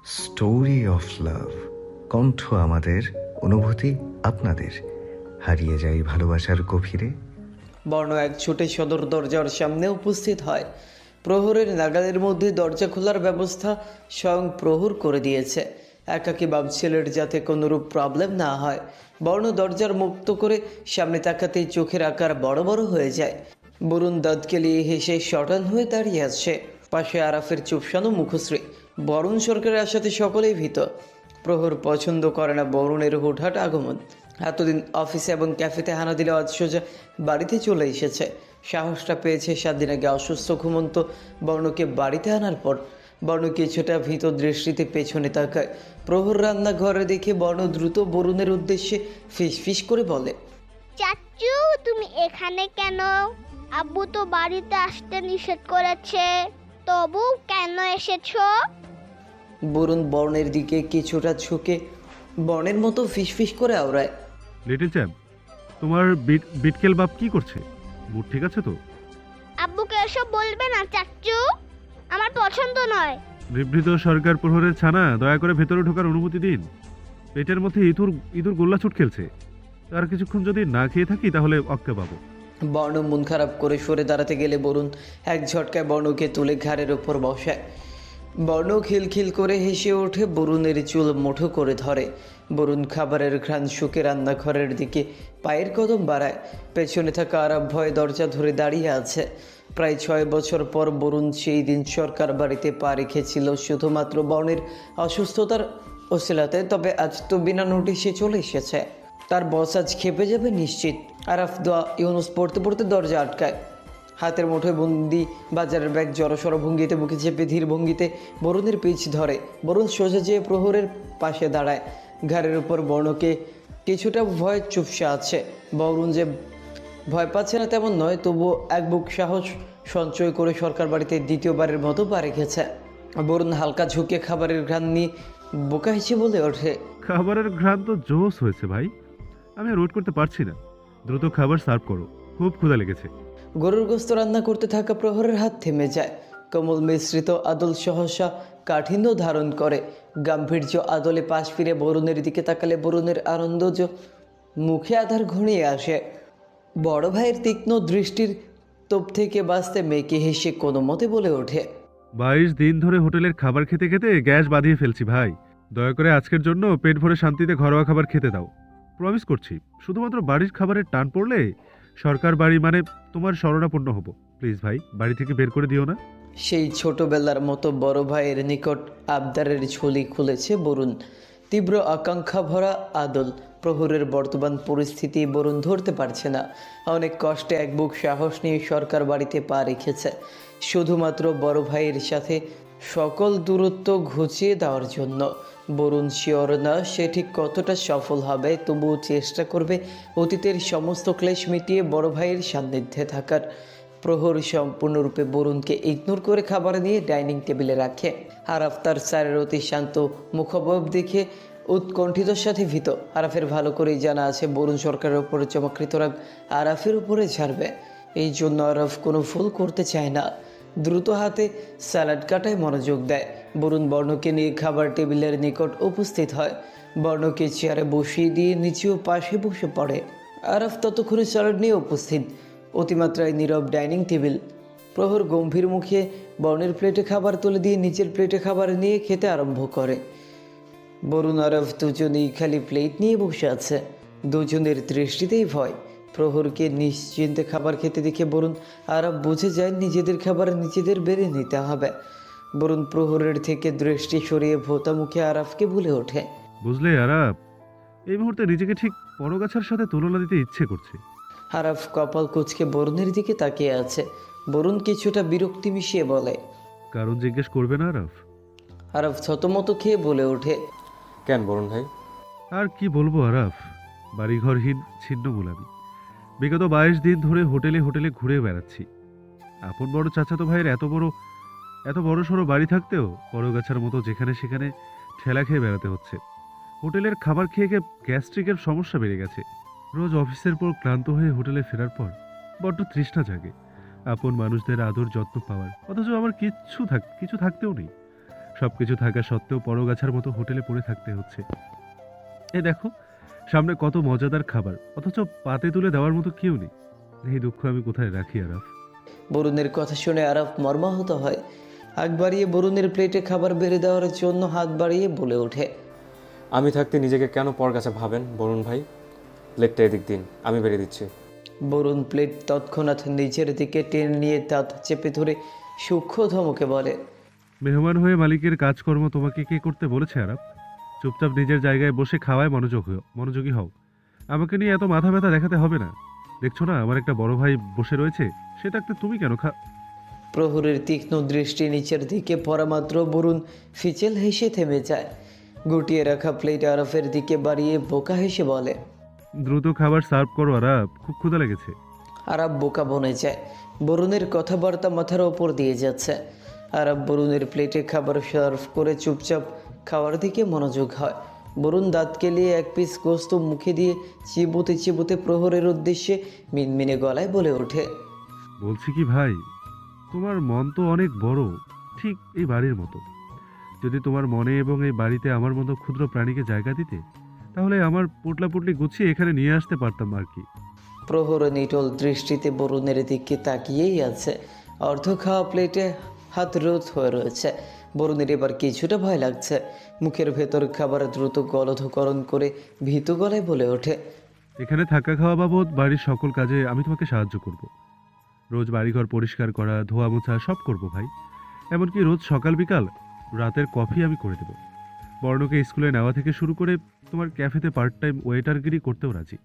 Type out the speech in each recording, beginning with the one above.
Story of love. কণ্ঠ আমাদের, অনুভূতি আপনাদের। হারিয়ে যাই ভালোবাসার গভীরে। বর্ণ এক ছুটে সদর দরজার সামনে উপস্থিত হয়। প্রহরের নাগালের মধ্যে দরজা খোলার ব্যবস্থা স্বয়ং প্রহর করে দিয়েছে। একাকী ছেলের যাতে কোনোরূপ প্রবলেম না হয়। বর্ণ দরজার মুক্ত করে সামনে তাকাতেই চোখের আকার বড় বড় হয়ে যায়। বরুণ দাঁত কেলিয়ে হেসে শটান হয়ে দাঁড়িয়ে আসছে। পাশে আরাফের চুপসানো মুখশ্রী। বরুণ সরকারের আসাতে সকলেই ভীত। প্রহর পছন্দ করে না বরুণের হুটহাট আগমন। এতদিন অফিসে এবং ক্যাফেতে হানা দিলে আজ সোজা বাড়িতে চলে এসেছে। সাহসটা পেয়েছে 7 দিন আগে অসুস্থ ঘুমন্ত বর্ণকে বাড়িতে আনার পর। বর্ণ কিছুটা ভীত দৃষ্টিতে পেছনে তাকায়। প্রহর রান্নাঘরে দেখে বর্ণ দ্রুত বরুণের উদ্দেশ্যে ফিস ফিস করে বলে, চাচু তুমি এখানে কেন? আব্বু তো বাড়িতে আসতে নিষেধ করেছে, তবু কেন এসেছো? বরুণ বর্ণের দিকে কিছুটা ঝুঁকে বর্ণের মতো ফিস ফিস করে আওড়ায়, লিটল চ্যাম্প, তোমার বিটকেল বাপ কি করছে? মুড ঠিক আছে তো? আব্বুকে এসব বলবে না চাচু, আমার পছন্দ নয়। বিবৃত সরকার প্রহরের ছানা, দয়া করে ভেতরে ঢোকার অনুমতি দিন। পেটের মধ্যে ইঁদুর ইঁদুর গোল্লাছুট খেলছে। আর কিছুক্ষণ যদি না খেয়ে থাকি তাহলে অক্কা পাবো। বর্ণ মন খারাপ করে সরে দাঁড়াতে গেলে বরুণ এক ঝটকায় বর্ণকে তুলে ঘাড়ের ওপর বসায়। বর্ণ খিলখিল করে হেসে ওঠে, বরুণের চুল মুঠো করে ধরে। বরুণ খাবারের ঘ্রাণ শুকে রান্নাঘরের দিকে পায়ের কদম বাড়ায়। পেছনে থাকা আরাব ভয়ে দরজা ধরে দাঁড়িয়ে আছে। প্রায় 6 বছর পর বরুণ সেই দিন সরকার বাড়িতে পা রেখেছিল শুধুমাত্র বর্ণের অসুস্থতার অছিলাতে। তবে আজ তো বিনা নোটিশে চলে এসেছে। তার বস আজ খেপে যাবে নিশ্চিত। আরাফ দোয়া ইউনুস পড়তে পড়তে দরজা আটকায়। হাতের মুঠোয় বন্দি বাজারের ব্যাগ জড়সড় ভঙ্গিতে বুকে চেপে ধীর ভঙ্গিতে বরুণের পিছ ধরে। বরুণ সোজা যেয়ে প্রহরের পাশে দাঁড়ায়। ঘাড়ের উপর বর্ণকে কিছুটা ভয় চুপসে আছে। বরুণ যে ভয় পাচ্ছে না তেমন নয়, তবুও এক বুক সাহস সঞ্চয় করে সরকার বাড়িতে দ্বিতীয়বারের মতো পা রেখেছে। বরুণ হালকা ঝুঁকে খাবারের ঘ্রাণ নিয়ে বোকা হেসে বলে ওঠে, খাবারের ঘ্রাণ তো জোস হয়েছে ভাই। আমি আর ওয়েট করতে পারছি না। দ্রুত খাবার সার্ভ করো, খুব ক্ষুধা লেগেছে। গরুর গোস্ত রান্না করতে থাকা প্রহরের হাত থেমে যায়। কোমল মিশ্রিত আদল সহসা কাঠিন্য ধারণ করে। গাম্ভীর্য আদলে পাশ ফিরে বরুণের দিকে তাকালে বরুণের আনন্দজ মুখে আধার ঘনিয়ে আসে। বড় ভাইয়ের তীক্ষ্ণ দৃষ্টির তোপ থেকে বাঁচতে মেয়েকে হেসে কোনো মতে বলে ওঠে, 22 দিন ধরে হোটেলের খাবার খেতে খেতে গ্যাস বাঁধিয়ে ফেলছি ভাই। দয়া করে আজকের জন্য পেট ভরে শান্তিতে ঘরোয়া খাবার খেতে দাও। প্রমিস করছি, শুধুমাত্র বাড়ির খাবারের টান পড়লে সরকার বাড়ি মানে তোমার শরণাপন্ন হব। প্লিজ ভাই, বাড়ি থেকে বের করে দিও না। সেই ছোটবেলার মতো বড় ভাইয়ের নিকট আবদারের ঝুলি খুলেছে বরুণ। তীব্র আকাঙ্ক্ষা ভরা আদল। প্রহরের বর্তমান পরিস্থিতি বরুণ ধরতে পারছে না। অনেক কষ্টে এক বুক সাহস নিয়ে সরকার বাড়িতে পা রেখেছে শুধুমাত্র বড় ভাইয়ের সাথে সকল দূরত্ব ঘুচিয়ে দেওয়ার জন্য। বরুণ শিওর না সে ঠিক কতটা সফল হবে, তবুও চেষ্টা করবে অতীতের সমস্ত ক্লেশ মিটিয়ে বড় ভাইয়ের সান্নিধ্যে থাকার। প্রহর সম্পূর্ণরূপে বরুণকে ইগনোর করে খাবার নিয়ে ডাইনিং টেবিলে রাখে। আরাফ তার স্যারের অতি শান্ত মুখবয়ব দেখে উৎকণ্ঠিতর সাথে ভীত। আরাফের ভালো করেই জানা আছে বরুণ সরকারের উপরে চমৎকৃত রাগ আরাফের উপরে ছাড়বে। এই জন্য আরাফ কোনো ভুল করতে চায় না। দ্রুত হাতে স্যালাড কাটায় মনোযোগ দেয়। বরুণ বর্ণকে নিয়ে খাবার টেবিলের নিকট উপস্থিত হয়। বর্ণকে চেয়ারে বসিয়ে দিয়ে নিচেও পাশে বসে পড়ে। আরাফ ততক্ষণে স্যালাড নিয়ে উপস্থিত। অতিমাত্রায় নীরব ডাইনিং টেবিল। প্রহর গম্ভীর মুখে বর্ণের প্লেটে খাবার তুলে দিয়ে নিচের প্লেটে খাবার নিয়ে খেতে আরম্ভ করে। বরুণ আরফ দুজনেই খালি প্লেট নিয়ে বসে আছে। দুজনের দৃষ্টিতেই ভয়। প্রহরকে নিশ্চিন্তে খাবার খেতে দেখে বরুণ আরব বুঝে যায় নিজেদের খাবার নিজেদের বেড়ে নিতে হবে। বরুণ প্রহরের থেকে দৃষ্টি সরিয়ে ভোতা মুখে আরাফকে বলে ওঠে, বুঝলে আরাপ, এই মুহূর্তে নিজেকে ঠিক পরগাছার সাথে তুলনা দিতে ইচ্ছে করছে। আরাফ কপাল কুঁচকে বরুণের দিকে তাকিয়ে আছে। বরুণ কিছুটা বিরক্তি মিশিয়ে বলে, কারণ জিজ্ঞেস করবে না আরাফ? আরাফ থতমত খেয়ে বলে ওঠে, কেন বরুণ ভাই? আর কি বলবো আরাফ, বাড়িঘরহীন ছিন্নমূল আমি। বিগত 22 দিন ধরে হোটেলে হোটেলে ঘুরে বেড়াচ্ছি। আপন বড় চাচাতো ভাইয়ের এত বড় সড়ো বাড়ি থাকতেও পরগাছার মতো যেখানে সেখানে ঠেলা খেয়ে বেড়াতে হচ্ছে। হোটেলের খাবার খেয়ে খেয়ে গ্যাস্ট্রিকের সমস্যা বেড়ে গেছে। রোজ অফিসের পর ক্লান্ত হয়ে হোটেলে ফেরার পর বড্ড তৃষ্ণা জাগে আপন মানুষদের আদর যত্ন পাওয়ার, অথচ আমার কিছু থাকতেও নেই। সবকিছু থাকা সত্ত্বেও পরগাছার মতো হোটেলে পড়ে থাকতে হচ্ছে। এ দেখো, সামনে কত মজাদার খাবার, অথচ পাতে তুলে দেওয়ার মতো কেউ নেই। এই দুঃখ আমি কোথায় রাখি আরাফ? বরুণের কথা শুনে আরাফ মর্মাহত হয়। আগ বাড়িয়ে বরুণের প্লেটে খাবার বেড়ে দেওয়ার জন্য হাত বাড়িয়ে বলে ওঠে, আমি থাকতে নিজেকে কেন পর কাছে ভাবেন বরুণ ভাই? প্লেটটা এদিক দিন, আমি বেড়ে দিচ্ছি। বরুণ প্লেট তৎক্ষণাৎ নিচের দিকে টেনে নিয়ে দাঁত চেপে ধরে সূক্ষ্ম ধমকে বলে, মেহমান হয়ে মালিকের কাজকর্ম তোমাকে কে করতে বলেছে আরাফ? চুপচাপ নিজের জায়গায় বসে খাওয়ায় মনোযোগী হও। আমাকে নিয়ে এত মাথা ব্যথা দেখাতে হবে না। দেখছো না আমার একটা বড় ভাই বসে রয়েছে, সেটাতে তুমি কেন প্রহরের তীক্ষ্ণ দৃষ্টি নিচের দিকে পড়া মাত্র বরুণ ফিচেল হেসে থেমে যায়। গুটিয়ে রাখা প্লেট আরাফের দিকে বাড়িয়ে বোকা হেসে বলে, দ্রুত খাবার সার্ভ করো আরাফ, খুব ক্ষুধা লেগেছে। আরাফ বোকা বনে যায়। বরুণের কথাবার্তা মাথার ওপর দিয়ে যাচ্ছে। আরাফ বরুণের প্লেটে খাবার সার্ভ করে চুপচাপ খাওয়ার দিকে মনোযোগ হয়। বরুণ দাঁত কেলিয়ে এক পিস গোস্ত মুখে দিয়ে চিবোতে চিবোতে প্রহরের উদ্দেশ্যে মিনমিনে গলায় বলে ওঠে, বলছি কি ভাই, তোমার মন তো অনেক বড়, ঠিক এই বাড়ির মতো। যদি তোমার মনে এবং এই বাড়িতে আমার মতো ক্ষুদ্র প্রাণীকে জায়গা দিতে, তাহলে আমার পোটলাপুটলি গুছিয়ে এখানে নিয়ে আসতে পারতাম আর কি। প্রহর নিটল দৃষ্টিতে বরুণের দিকে তাকিয়েই আছে। অর্ধ খাওয়া প্লেটে হাত রোধ হয়ে রয়েছে। বরুণের এবার কিছুটা ভয় লাগছে। মুখের ভেতর খাবার দ্রুত গলধকরণ করে ভীতু গলায় বলে ওঠে, এখানে থাকা খাওয়া বাবদ বাড়ির সকল কাজে আমি তোমাকে সাহায্য করব। রোজ বাড়িঘর পরিষ্কার করা, ধোয়া মোছা সব করব ভাই। এমনকি রোজ সকাল বিকাল রাতের কফি আমি করে দেব। বর্ণকে স্কুলে নেওয়া থেকে শুরু করে তোমার ক্যাফেতে পার্ট টাইম ওয়েটারগিরি করতেও রাজি।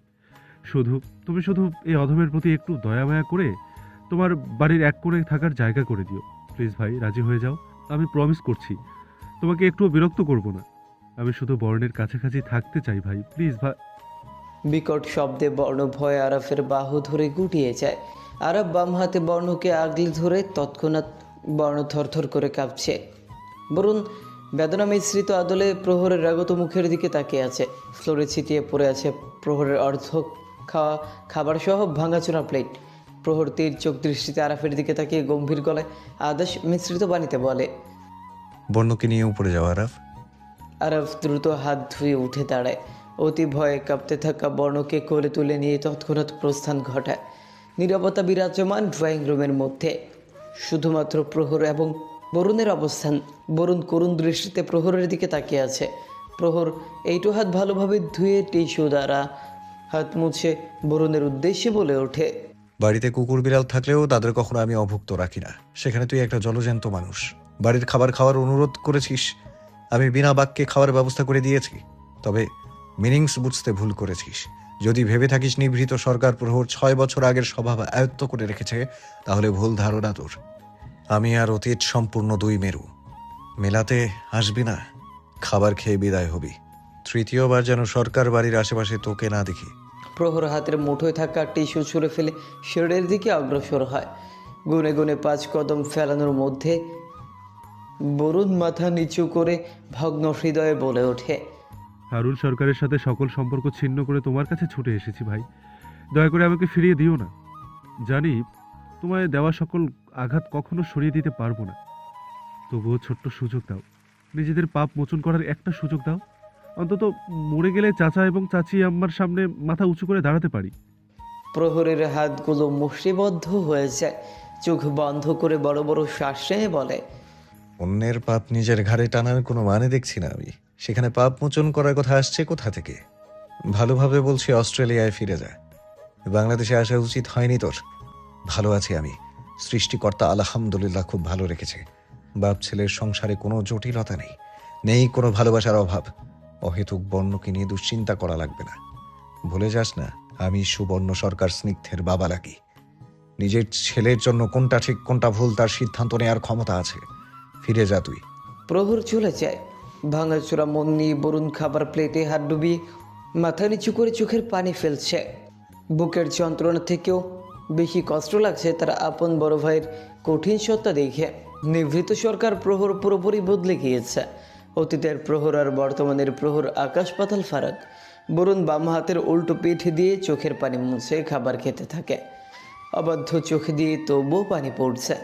তুমি শুধু এই অধমের প্রতি একটু দয়া মায়া করে তোমার বাড়ির এক কোণে থাকার জায়গা করে দিও। প্লিজ ভাই, রাজি হয়ে যাও। আমি প্রমিস করছি তোমাকে একটুও বিরক্ত করব না। আমি শুধু বর্ণের কাছাকাছি থাকতে চাই ভাই, প্লিজ ভাই। বিকট শব্দে বর্ণ ভয়ে আরাফের বাহু ধরে গুটিয়ে যায়। আরাফ বাম হাতে বর্ণকে আগলে ধরে তৎক্ষণাৎ বর্ণ থরথর করে কাঁপছে। বরুণ বেদনা মিশ্রিত আদলে প্রহরের রাগত মুখের দিকে তাকিয়ে আছে। ফ্লোরে ছিটিয়ে পড়ে আছে প্রহরের অর্ধ খাওয়া খাবার সহ ভাঙাচোরা প্লেট। প্রহর তীর চোখ দৃষ্টিতে আরাফের দিকে তাকিয়ে গম্ভীর গলায় আদেশ মিশ্রিত বাণীতে বলে, বর্ণকে নিয়ে উপরে যাও আরাফ। আরাফ দ্রুত হাত ধুয়ে উঠে দাঁড়ায়। অতি ভয়ে কাঁপতে থাকা বর্ণকে কোলে তুলে নিয়ে তৎক্ষণাৎ প্রস্থান ঘটায়। নীরবতা বিরাজমান ড্রয়িং রুমের মধ্যে। শুধুমাত্র প্রহর এবং বরুণের অবস্থান। বরুণ করুণ দৃষ্টিতে প্রহরের দিকে তাকিয়ে আছে। প্রহর এইটু হাত ভালোভাবে ধুয়ে টিস্যু দ্বারা হাত মুছে বরুণের উদ্দেশ্যে বলে ওঠে, বাড়িতে কুকুর বিড়াল থাকলেও তাদের কখনো আমি অভুক্ত রাখি না। সেখানে তুই একটা জলজ্যান্ত মানুষ। বাড়ির খাবার খাওয়ার অনুরোধ করেছিস, আমি বিনা বাক্যে খাওয়ার ব্যবস্থা করে দিয়েছি। তবে মিনিংস বুঝতে ভুল করেছিস। যদি ভেবে থাকিস নিভৃত সরকার প্রহর 6 বছর আগের স্বভাব আয়ত্ত করে রেখেছে, তাহলে ভুল ধারণা তোর। আমি আর অতীত সম্পূর্ণ দুই মেরু, মেলাতে আসবি না। খাবার খেয়ে বিদায় হবি। তৃতীয়বার যেন সরকার বাড়ির আশেপাশে তোকে না দেখি। প্রহর হাতের মুঠোয় থাকা টিস্যু ছুঁড়ে ফেলে শেডের দিকে অগ্রসর হয়। গুনে গুনে 5 কদম ফেলানোর মধ্যে বরুণ মাথা নিচু করে ভগ্ন হৃদয়ে বলে ওঠে, হারুন সরকারের সাথে সকল সম্পর্ক ছিন্ন করে তোমার কাছে ছুটে এসেছি ভাই। দয়া করে আমাকে ফিরিয়ে দিও না। জানি তোমায় দেওয়া সকল আঘাত কখনো সরিয়ে দিতে পারবো না। তবুও ছোট্ট সুযোগ দাও, নিজেদের পাপ মোচন করার একটা সুযোগ দাও। অন্তত মরে গেলে চাচা এবং চাচি আমার সামনে মাথা উঁচু করে দাঁড়াতে পারি। প্রহরের হাতগুলো মুষ্টিবদ্ধ হয়ে যায়। চোখ বন্ধ করে বড় বড় শ্বাস নিয়ে বলে, অন্যের পাপ নিজের ঘাড়ে টানার কোনো মানে দেখছি না আমি। সেখানে পাপ মোচন করার কথা আসছে কোথা থেকে? ভালোভাবে বলছি অস্ট্রেলিয়ায় ফিরে যা। বাংলাদেশে আসা উচিত হয়নি তোর। ভালো আছি আমি। সৃষ্টিকর্তা আলহামদুলিল্লাহ খুব ভালো রেখেছে। বাপ ছেলের সংসারে কোনো জটিলতা নেই, নেই কোনো ভালোবাসার অভাব। অহেতুক বর্ণকে নিয়ে দুশ্চিন্তা করা লাগবে না। ভুলে যাস না, আমি সুবর্ণ সরকার স্নিগ্ধের বাবা লাগি। নিজের ছেলের জন্য কোনটা ঠিক কোনটা ভুল তার সিদ্ধান্ত নেওয়ার ক্ষমতা আছে। ফিরে যা তুই। প্রহর চলে যায়। ভাঙাচোরা মন নিয়ে বরুণ খাবার প্লেটে হাত ডুবিয়ে মাথা নিচু করে চোখের পানি ফেলছে। বুকের যন্ত্রণা থেকেও বেশি কষ্ট লাগছে তার আপন বড় ভাইয়ের কঠিন সত্তা দেখে। নিভৃত সরকার প্রহর পুরোপুরি বদলে গিয়েছে। অতীতের প্রহর আর বর্তমানের প্রহর আকাশ পাতাল ফারাক। বরুণ বাম হাতের উল্টো পিঠ দিয়ে চোখের পানি মুছে খাবার খেতে থাকে। অবাধ্য চোখ দিয়ে তবুও পানি পড়ছে।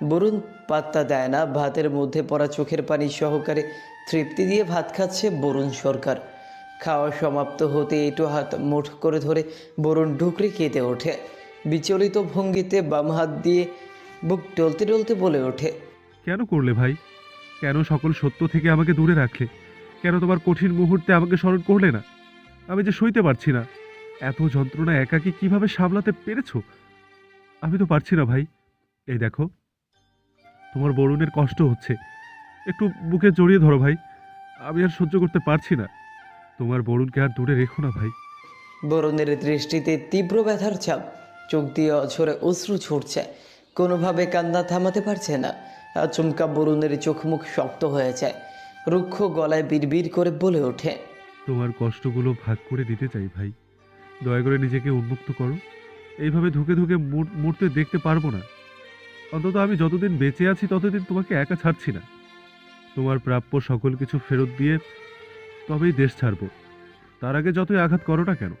বরুণ পাত্তা দেয় না। ভাতের মধ্যে পড়া চোখের পানি সহকারে তৃপ্তি দিয়ে ভাত খাচ্ছে বরুণ সরকার। খাওয়া সমাপ্ত হতে একটু হাত মুঠ করে ধরে বরুণ ঢুকরে কেঁদে ওঠে। বিচলিত ভঙ্গিতে বাম হাত দিয়ে বুক টলতে টলতে বলে ওঠে, কেন করলে ভাই? কেন সকল সত্য থেকে আমাকে দূরে রাখলে? কেন তোমার কঠিন মুহূর্তে আমাকে স্মরণ করলে না? আমি যে সইতে পারছি না। এত যন্ত্রণা একাকী কিভাবে সামলাতে পেরেছো? আমি তো পারছি না ভাই। এই দেখো, তোমার বরুণের কষ্ট হচ্ছে, একটু বুকে জড়িয়ে ধরো ভাই। আমি আর সহ্য করতে পারছি না। তোমার বরুণকে আর দূরে রেখো না ভাই। বরুণের দৃষ্টিতে তীব্র ব্যথার ছাপ। চোখ দিয়ে অঝরে অশ্রু ছুটছে। কোনোভাবে কান্না থামাতে পারছে না। আচমকা বরুণের চোখ মুখ শক্ত হয়ে যায়। রুক্ষ গলায় বিড়বিড় করে বলে ওঠে, তোমার কষ্টগুলো ভাগ করে দিতে চাই ভাই। দয়া করে নিজেকে উন্মুক্ত করো। এইভাবে ধুকে ধুকে মরতে দেখতে পারবো না। অন্তত আমি যতদিন বেঁচে আছি ততদিন তোমাকে একা ছাড়ছি না। তোমার প্রাপ্য সকল কিছু ফেরত দিয়ে তবেই দেশ ছাড়বো। তার আগে যতই আঘাত করো না কেন,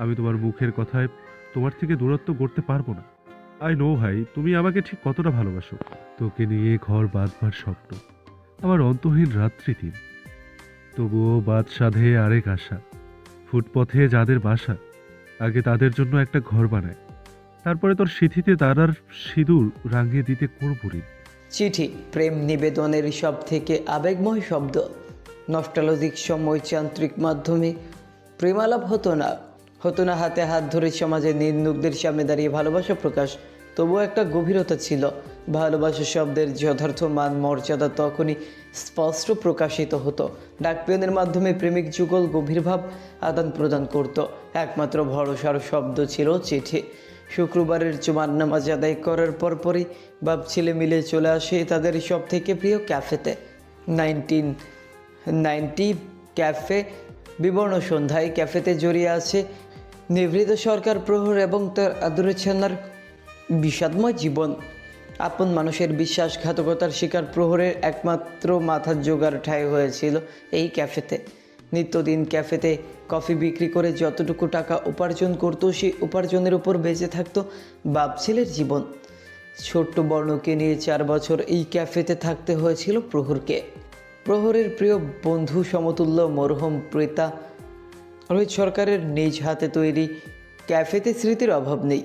আমি তোমার মুখের কথায় তোমার থেকে দূরত্ব করতে পারবো না। আই নো ভাই, তুমি আমাকে ঠিক কতটা ভালোবাসো। তোকে নিয়ে ঘর বাঁধবার স্বপ্ন, আমার অন্তহীন রাত্রি দিন। তবুও বাদ সাধে আরেক আশা। ফুটপথে যাদের বাসা, আগে তাদের জন্য একটা ঘর বানায়, তারপরে তোর সিঁথিতে তারার সিঁদুর রাঙিয়ে দিতে করবো ঋণ। চিঠি প্রেম নিবেদনের সব থেকে আবেগময় শব্দ। নস্টালজিক সময় যান্ত্রিক মাধ্যমে প্রেমালাপ হতো না হাতে হাত ধরে সমাজের নির্নুকদের সামনে দাঁড়িয়ে ভালোবাসা প্রকাশ। তবুও একটা গভীরতা ছিল। ভালোবাসা শব্দের যথার্থ মান মর্যাদা তখনই স্পষ্ট প্রকাশিত হতো। ডাকপিয়নের মাধ্যমে প্রেমিক যুগল গভীরভাব আদান প্রদান করত। একমাত্র ভরসার শব্দ ছিল চিঠি। শুক্রবারের জুমার নামাজ আদায় করার পরপরই বাপ ছেলে মিলে চলে আসে তাদের সব থেকে প্রিয় ক্যাফেতে। 1990 ক্যাফে। বিবর্ণ সন্ধ্যায় ক্যাফেতে জড়িয়ে আছে নিভৃত সরকার প্রহর এবং তার আদরেচ্ছন্নার বিষাদময় জীবন। আপন মানুষের বিশ্বাসঘাতকতার শিকার প্রহরের একমাত্র মাথার জোগাড় ঠাঁই হয়েছিল এই ক্যাফেতে। নিত্যদিন ক্যাফেতে কফি বিক্রি করে যতটুকু টাকা উপার্জন করতো সেই উপার্জনের উপর বেঁচে থাকতো বাপ ছেলের জীবন। ছোট্ট বর্ণকে নিয়ে 4 বছর এই ক্যাফেতে থাকতে হয়েছিল প্রহরকে। প্রহরের প্রিয় বন্ধু সমতুল্য মরহুম প্রেতা রোহিত সরকারের নিজ হাতে তৈরি ক্যাফেতে স্মৃতির অভাব নেই।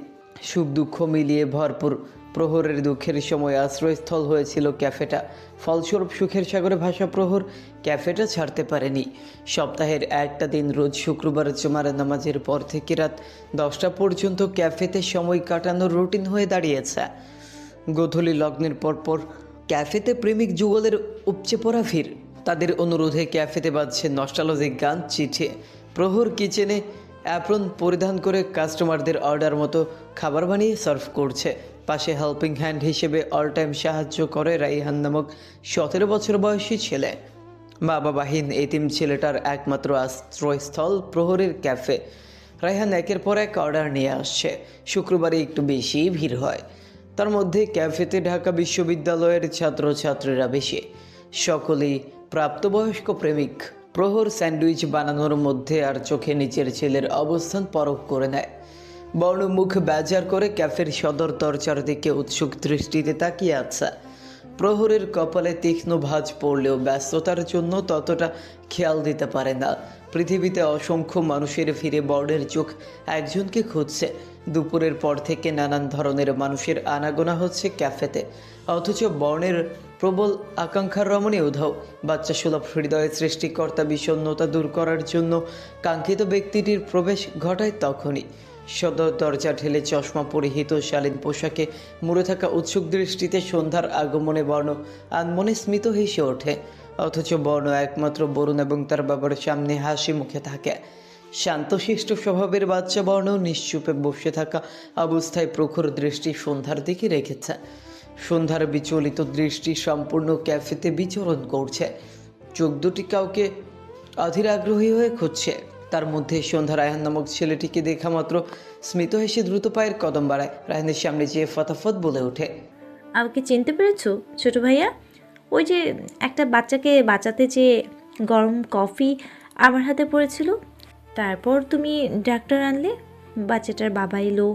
সুখ দুঃখ মিলিয়ে ভরপুর। প্রহরের দুঃখের সময় আশ্রয়স্থল হয়েছিল ক্যাফেটা। ফলস্বরূপ সুখের সাগরে ভাসা প্রহর ক্যাফেটা ছাড়তে পারেনি। সপ্তাহের একটা দিন রোজ শুক্রবার জুমার নামাজের পর থেকে রাত 10টা পর্যন্ত ক্যাফেতে সময় কাটানোর রুটিন হয়ে দাঁড়িয়েছে। গোধূলি লগ্নের পরপর ক্যাফেতে প্রেমিক যুগলের উপচে পড়া ভিড়। তাদের অনুরোধে ক্যাফেতে বাজছে নস্টালজিক গান, চিঠি। প্রহর কিচেনে অ্যাপ্রন পরিধান করে কাস্টমারদের অর্ডার মতো খাবার বানিয়ে সার্ভ করছে। পাশে হেল্পিং হ্যান্ড হিসেবে অল টাইম সাহায্য করে রাইহান নামক 17 বছর বয়সী ছেলে। মা বাবাহীন এতিম ছেলেটার একমাত্র আশ্রয়স্থল প্রহরের ক্যাফে। রাইহান একের পর এক অর্ডার নিয়ে আসছে। শুক্রবারে একটু বেশি ভিড় হয়। তার মধ্যে ক্যাফেতে ঢাকা বিশ্ববিদ্যালয়ের ছাত্রছাত্রীরা বেশি। সকলেই প্রাপ্তবয়স্ক প্রেমিক। প্রহর স্যান্ডউইচ বানানোর মধ্যে আর চোখে নিচের ছেলের অবস্থান পরখ করে নেয়। বর্ণমুখ বেজার করে ক্যাফের সদর দরজার দিকে উৎসুক দৃষ্টিতে তাকিয়ে আছে। প্রহরের কপালে তীক্ষ্ণ ভাঁজ পড়লেও ব্যস্ততার জন্য ততটা খেয়াল দিতে পারে না। পৃথিবীতে অসংখ্য মানুষের ভিড়ে বর্ণের চোখ একজনকে খুঁজছে। দুপুরের পর থেকে নানান ধরনের মানুষের আনাগোনা হচ্ছে ক্যাফেতে, অথচ বর্ণের প্রবল আকাঙ্ক্ষার রমণী উধাও। বাচ্চা সুলভ হৃদয়ে সৃষ্টিকর্তা বিষণ্ণতা দূর করার জন্য কাঙ্ক্ষিত ব্যক্তিটির প্রবেশ ঘটায় তখনই। সদর দরজা ঠেলে চশমা পরিহিত শালীন পোশাকে মুড়ে থাকা উৎসুক দৃষ্টিতে সন্ধ্যার আগমনে বর্ণ আনমনে স্মিত হেসে ওঠে। অথচ বর্ণ একমাত্র বরুণ এবং তার বাবার সামনে হাসি মুখে থাকে। শান্তশিষ্ট স্বভাবের বাচ্চা বর্ণ নিশ্চুপে বসে থাকা অবস্থায় প্রখর দৃষ্টি সন্ধ্যার দিকে রেখেছে। সন্ধ্যার বিচলিত দৃষ্টি সম্পূর্ণ ক্যাফেতে বিচরণ করছে। চোখ দুটি কাউকে অধীর আগ্রহী হয়ে খুঁজছে। তার মধ্যে সন্ধ্যা রায়হান নামক ছেলেটিকে দেখা মাত্র স্মিত হেসে দ্রুত পায়ের কদম বাড়ায়। রায়হানের সামনে যেয়ে ফতাফত বলে ওঠে, আমাকে চিনতে পেরেছো ছোট ভাইয়া? ওই যে একটা বাচ্চাকে বাঁচাতে যে গরম কফি আমার হাতে পড়েছিল, তারপর তুমি ডাক্তার আনলে, বাচ্চাটার বাবা এলো,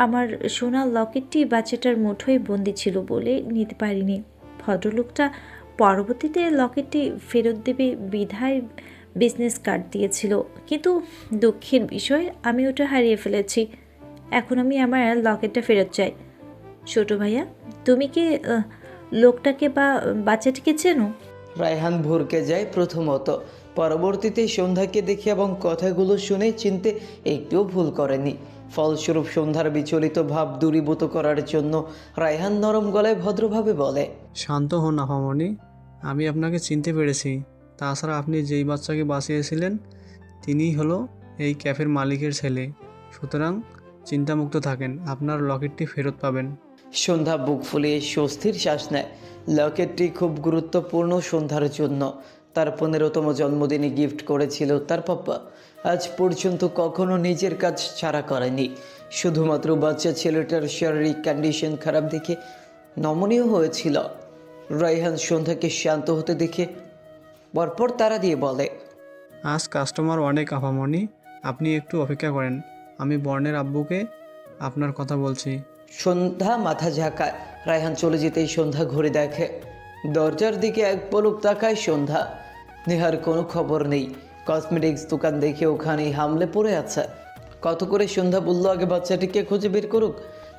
আমার সোনার লকেটটি বাচ্চাটার মুঠোয় বন্দি ছিল বলে নিতে পারিনি। ভদ্রলোকটা পরবর্তীতে লকেটটি ফেরত দেবে বিধায় বিজনেস কার্ড দিয়েছিল, কিন্তু দুঃখের বিষয় আমি ওটা হারিয়ে ফেলেছি। এখন আমি আমার লকেটটা ফেরত চাই। ছোট ভাইয়া, তুমি কি লোকটাকে বা বাচ্চাটিকে চেনো? রায়হান ভরকে যায় প্রথমত, পরবর্তীতে সন্ধ্যাকে দেখে এবং কথাগুলো শুনে চিনতে একটুও ভুল করেনি। ফলস্বরূপ সন্ধ্যার বিচলিত ভাব দূরীভূত করার জন্য রায়হান নরম গলায় ভদ্রভাবে বলে, শান্ত হন আপামনি, আমি আপনাকে চিনতে পেরেছি। তাছাড়া আপনি যেই বাচ্চাকে বাঁচিয়েছিলেন তিনিই হলো এই ক্যাফের মালিকের ছেলে। সুতরাং চিন্তামুক্ত থাকেন, আপনার লকেটটি ফেরত পাবেন। সন্ধ্যা বুক ফুলিয়ে স্বস্তির শ্বাস নেয়। লকেটটি খুব গুরুত্বপূর্ণ সন্ধ্যার জন্য। তার 15তম জন্মদিনে গিফট করেছিল তার পাপ্পা। আজ পর্যন্ত কখনো নিজের কাজ ছাড়া করেনি। শুধুমাত্র বাচ্চা ছেলেটার শারীরিক কন্ডিশন খারাপ দেখে নমনীয় হয়েছিল। রায়হান সন্ধ্যাকে শান্ত হতে দেখে পরপর তারা দিয়ে বলে, আজ কাস্টমার অনেক আপামনি, আপনি একটু অপেক্ষা করেন, আমি বর্ণের আব্বুকে আপনার কথা বলছি। সন্ধ্যা মাথা ঝাঁকায়। রায়হান চলে যেতেই সন্ধ্যা ঘুরে দেখে। দরজার দিকে এক পলক তাকায় সন্ধ্যা। নেহার কোনো খবর নেই। কসমেটিক্স দোকান দেখে ওখানেই হামলে পড়ে আছে। কত করে সন্ধ্যা বলল আগে বাচ্চাটিকে খুঁজে বের করুক,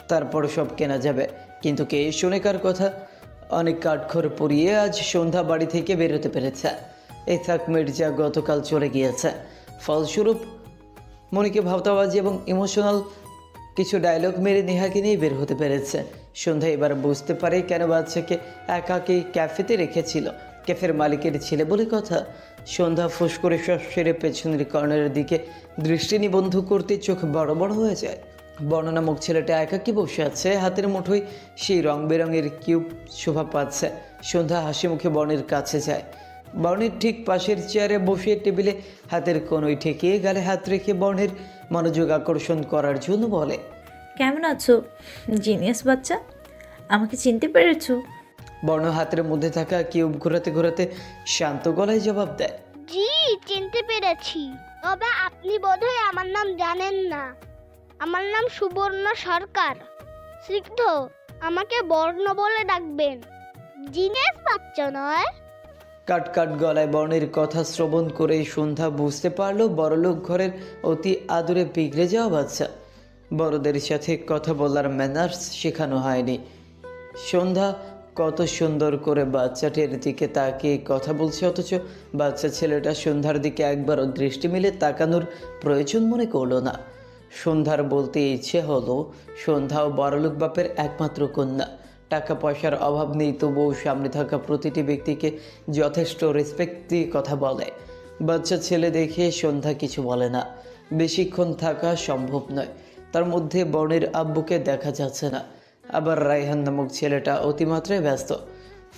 তারপর সব কেনা যাবে। কিন্তু কে শুনে কার কথা? অনেক কাঠখড় পরিয়ে আজ সন্ধ্যা বাড়ি থেকে বেরোতে পেরেছে। ইসাক মির্জা গতকাল চলে গিয়েছে। ফলস্বরূপ মনিকে ভাবতাবাজি এবং ইমোশনাল কিছু ডায়লগ মেরে নেহাকে নিয়ে বের হতে পেরেছে। সন্ধ্যা এবার বুঝতে পারে কেন বাচ্চাকে একাকেই ক্যাফেতে রেখেছিল। ক্যাফের মালিকের ছেলে বলে কথা। সন্ধ্যা ফুস করে সব সেরে পেছনের কর্নারের দিকে দৃষ্টি নিবন্ধ করতে চোখ বড় বড় হয়ে যায়। বর্ণনামুখ ছেলেটা একাকী বসে আছে, হাতের মুঠোয় সেই রং বেরঙের কিউব শোভা পাচ্ছে। সন্ধ্যা হাসি মুখে বর্ণের কাছে যায়। বর্ণের ঠিক পাশের চেয়ারে বসে টেবিলে হাতের কোনোই ঠেকিয়ে গালে হাত রেখে বর্ণের মনোযোগ আকর্ষণ করার জন্য বলে, কেমন আছো জিনিয়াস বাচ্চা? আমাকে চিনতে পেরেছো? বর্ণ হাতের মধ্যে থাকা কিউব ঘোরাতে ঘোরাতে শান্ত গলায় জবাব দেয়, জি, চিনতে পেরেছি। তবে আপনি বোধহয় আমার নাম জানেন না। আমার নাম সুবর্ণ সরকার। স্নিগ্ধ, আমাকে বর্ণ বলে ডাকবেন, জিনেস বাচ্চা নয়। কাট কাট গলায় বর্ণের কথা শ্রবণ করে সন্ধ্যা বুঝতে পারলো বড়লোক ঘরের অতি আদরে বিগড়ে যাওয়া বাচ্চা। বড়দের সাথে কথা বলার ম্যানার্স শেখানো হয়নি। সন্ধ্যা কত সুন্দর করে বাচ্চাটির দিকে তাকিয়ে কথা বলছে, অথচ বাচ্চা ছেলেটা সন্ধ্যার দিকে একবারও দৃষ্টি মিলে তাকানোর প্রয়োজন মনে করলো না। সন্ধ্যার বলতে ইচ্ছে হলো সন্ধ্যাও বড়লোক বাপের একমাত্র কন্যা। টাকা পয়সার অভাব নেই, তবুও সামনে থাকা প্রতিটি ব্যক্তিকে যথেষ্ট রেসপেক্ট দিয়ে কথা বলে। বাচ্চা ছেলে দেখে সন্ধ্যা কিছু বলে না। বেশিক্ষণ থাকা সম্ভব নয়। তার মধ্যে বর্ণের আব্বুকে দেখা যাচ্ছে না, আবার রায়হান নামক ছেলেটা অতিমাত্রায় ব্যস্ত।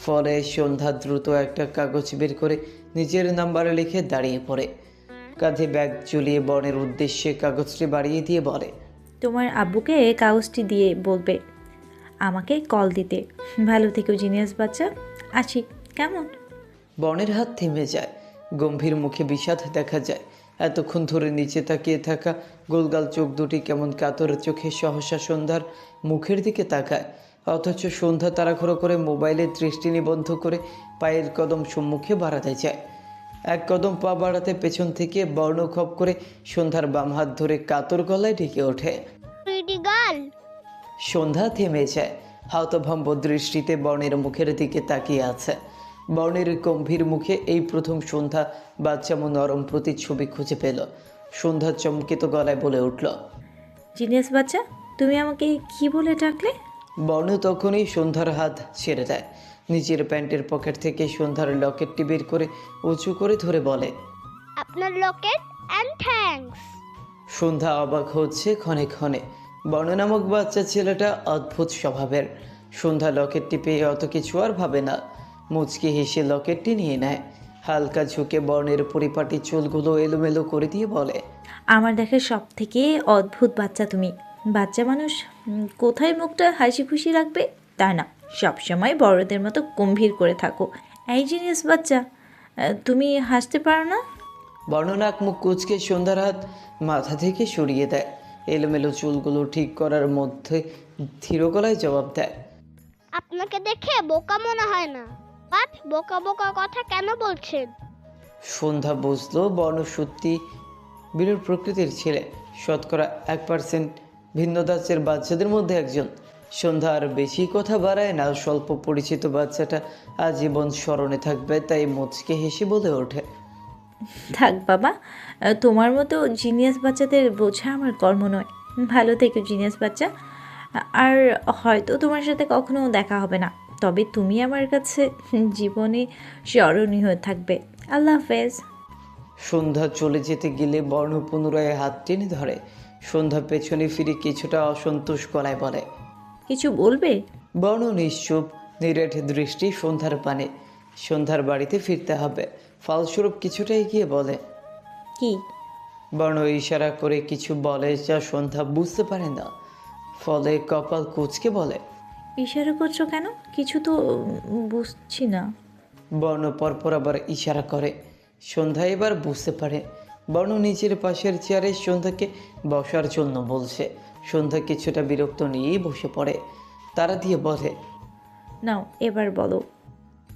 ফলে সন্ধ্যা দ্রুত একটা কাগজ বের করে নিজের নাম্বারে লিখে দাঁড়িয়ে পড়ে। কাঁধে ব্যাগ ঝুলিয়ে বর্ণের উদ্দেশ্যে কাগজটি বাড়িয়ে দিয়ে বলে, তোমার আব্বুকে কাগজটি দিয়ে বলবে আমাকে কল দিতে। ভালো থেকো জিনিয়াস বাচ্চা, আসি কেমন? বর্ণের হাত থেমে যায়। গম্ভীর মুখে বিষাদ দেখা যায়। এতক্ষণ ধরে নিচে তাকিয়ে থাকা গোলগাল চোখ দুটি কেমন কাতর চোখে সহসা সন্ধ্যার মুখের দিকে তাকায়। অথচ সন্ধ্যা তাড়াহুড়ো করে মোবাইলের দৃষ্টি নিবন্ধ করে পায়ের কদম সম্মুখে বাড়াতে যায়। এক কদম পা বাড়াতে পেছন থেকে বর্ণ খপ করে সন্ধ্যার বাম হাত ধরে কাতর গলায় ঢেকে ওঠে। Pretty girl. সন্ধ্যা থেমে যায়। হতভম্ব দৃষ্টিতে বর্ণের মুখের দিকে তাকিয়ে আছে। বর্ণের গম্ভীর মুখে এই প্রথম সন্ধ্যা বাচ্চামো নরম প্রতিচ্ছবি খুঁজে পেল। সন্ধ্যা চমকিত গলায় বলে উঠল, জিনিয়াস বাচ্চা, তুমি আমাকে কি বলে ডাকলে? বর্ণ তখনই সন্ধ্যার হাত ছেড়ে দেয়। নিজের প্যান্টের পকেট থেকে সন্ধ্যার লকেটটি বের করে উঁচু করে ধরে বলে, আপনার লকেট অ্যান্ড থ্যাঙ্কস। সন্ধ্যা অবাক হচ্ছে ক্ষণে ক্ষণে। বর্ণ নামক বাচ্চা ছেলেটা অদ্ভুত স্বভাবের। সন্ধ্যা লকেটটি পেয়ে অত কিছু আর ভাবে না। মুচকি হেসে লকেটটি নিয়ে নেয়। হালকা ঝুঁকে বর্ণের পরিপাটি চুলগুলো এলোমেলো করে দিয়ে বলে, আমার দেখা সব থেকে অদ্ভুত বাচ্চা তুমি। বাচ্চা মানুষ কোথায় মুখটা হাসি খুশি রাখবে তা না, সবসময় বড়দের মতো গম্ভীর করে থাকো। এই জিনিস বাচ্চা, তুমি হাসতে পারো না? বর্ণনাক মুখ কুচকে সন্ধ্যার হাত মাথা থেকে সরিয়ে দেয়। এলোমেলো চুলগুলো ঠিক করার মধ্যে ধীর গলায় জবাব দেয়। আপনাকে দেখে বোকা মনে হয় না, বাট বোকা বোকা কথা কেন বলছেন? সন্ধ্যা বুঝলো বর্ণ সত্যি বিরল প্রকৃতির ছেলে, শতকরা 1% ভিন্ন দাসের বাচ্চাদের মধ্যে একজন। সন্ধ্যা আর বেশি কথা বাড়ায় না, স্বল্প পরিচিত বাচ্চাটা আজীবন স্মরণে থাকবে, তাই মুচকে হেসে বলে ওঠে। থাক বাবা, তোমার মতো জিনিয়াস বাচ্চাদের বোঝা আমার কর্ম নয়। ভালো থেকো জিনিয়াস বাচ্চা, আর হয়তো তোমার সাথে কখনো দেখা হবে না, তবে তুমি আমার কাছে জীবনে স্মরণীয় হয়ে থাকবে। আল্লাহ হাফেজ। সন্ধ্যা চলে যেতে গেলে বর্ণ পুনরায় হাত টেনে ধরে। সন্ধ্যা পেছনে ফিরে কিছুটা অসন্তোষ গলায় বলে। কিছু বলবে? বর্ণ নিশ্চুপ, নিরেট দৃষ্টি সন্ধ্যার পানে। সন্ধ্যার বাড়িতে ফিরতে হবে, ফলস্বরূপ কিছুটা এগিয়ে বলে। কি? বর্ণ ইশারা করে কিছু বলে যা সন্ধ্যা বুঝতে পারে না, ফলে কপাল কুঁচকে বলে। ইশারা করছো কেন? কিছু তো বুঝছি না। বর্ণ পরপর আবার ইশারা করে। সন্ধ্যা এবার বুঝতে পারে বর্ণ নিচের পাশের চেয়ারে সন্ধ্যাকে বসার জন্য বলছে। সন্ধ্যা কিছুটা বিরক্ত নিয়েই বসে পড়ে, তারা দিয়ে বলে। নাও এবার বলো।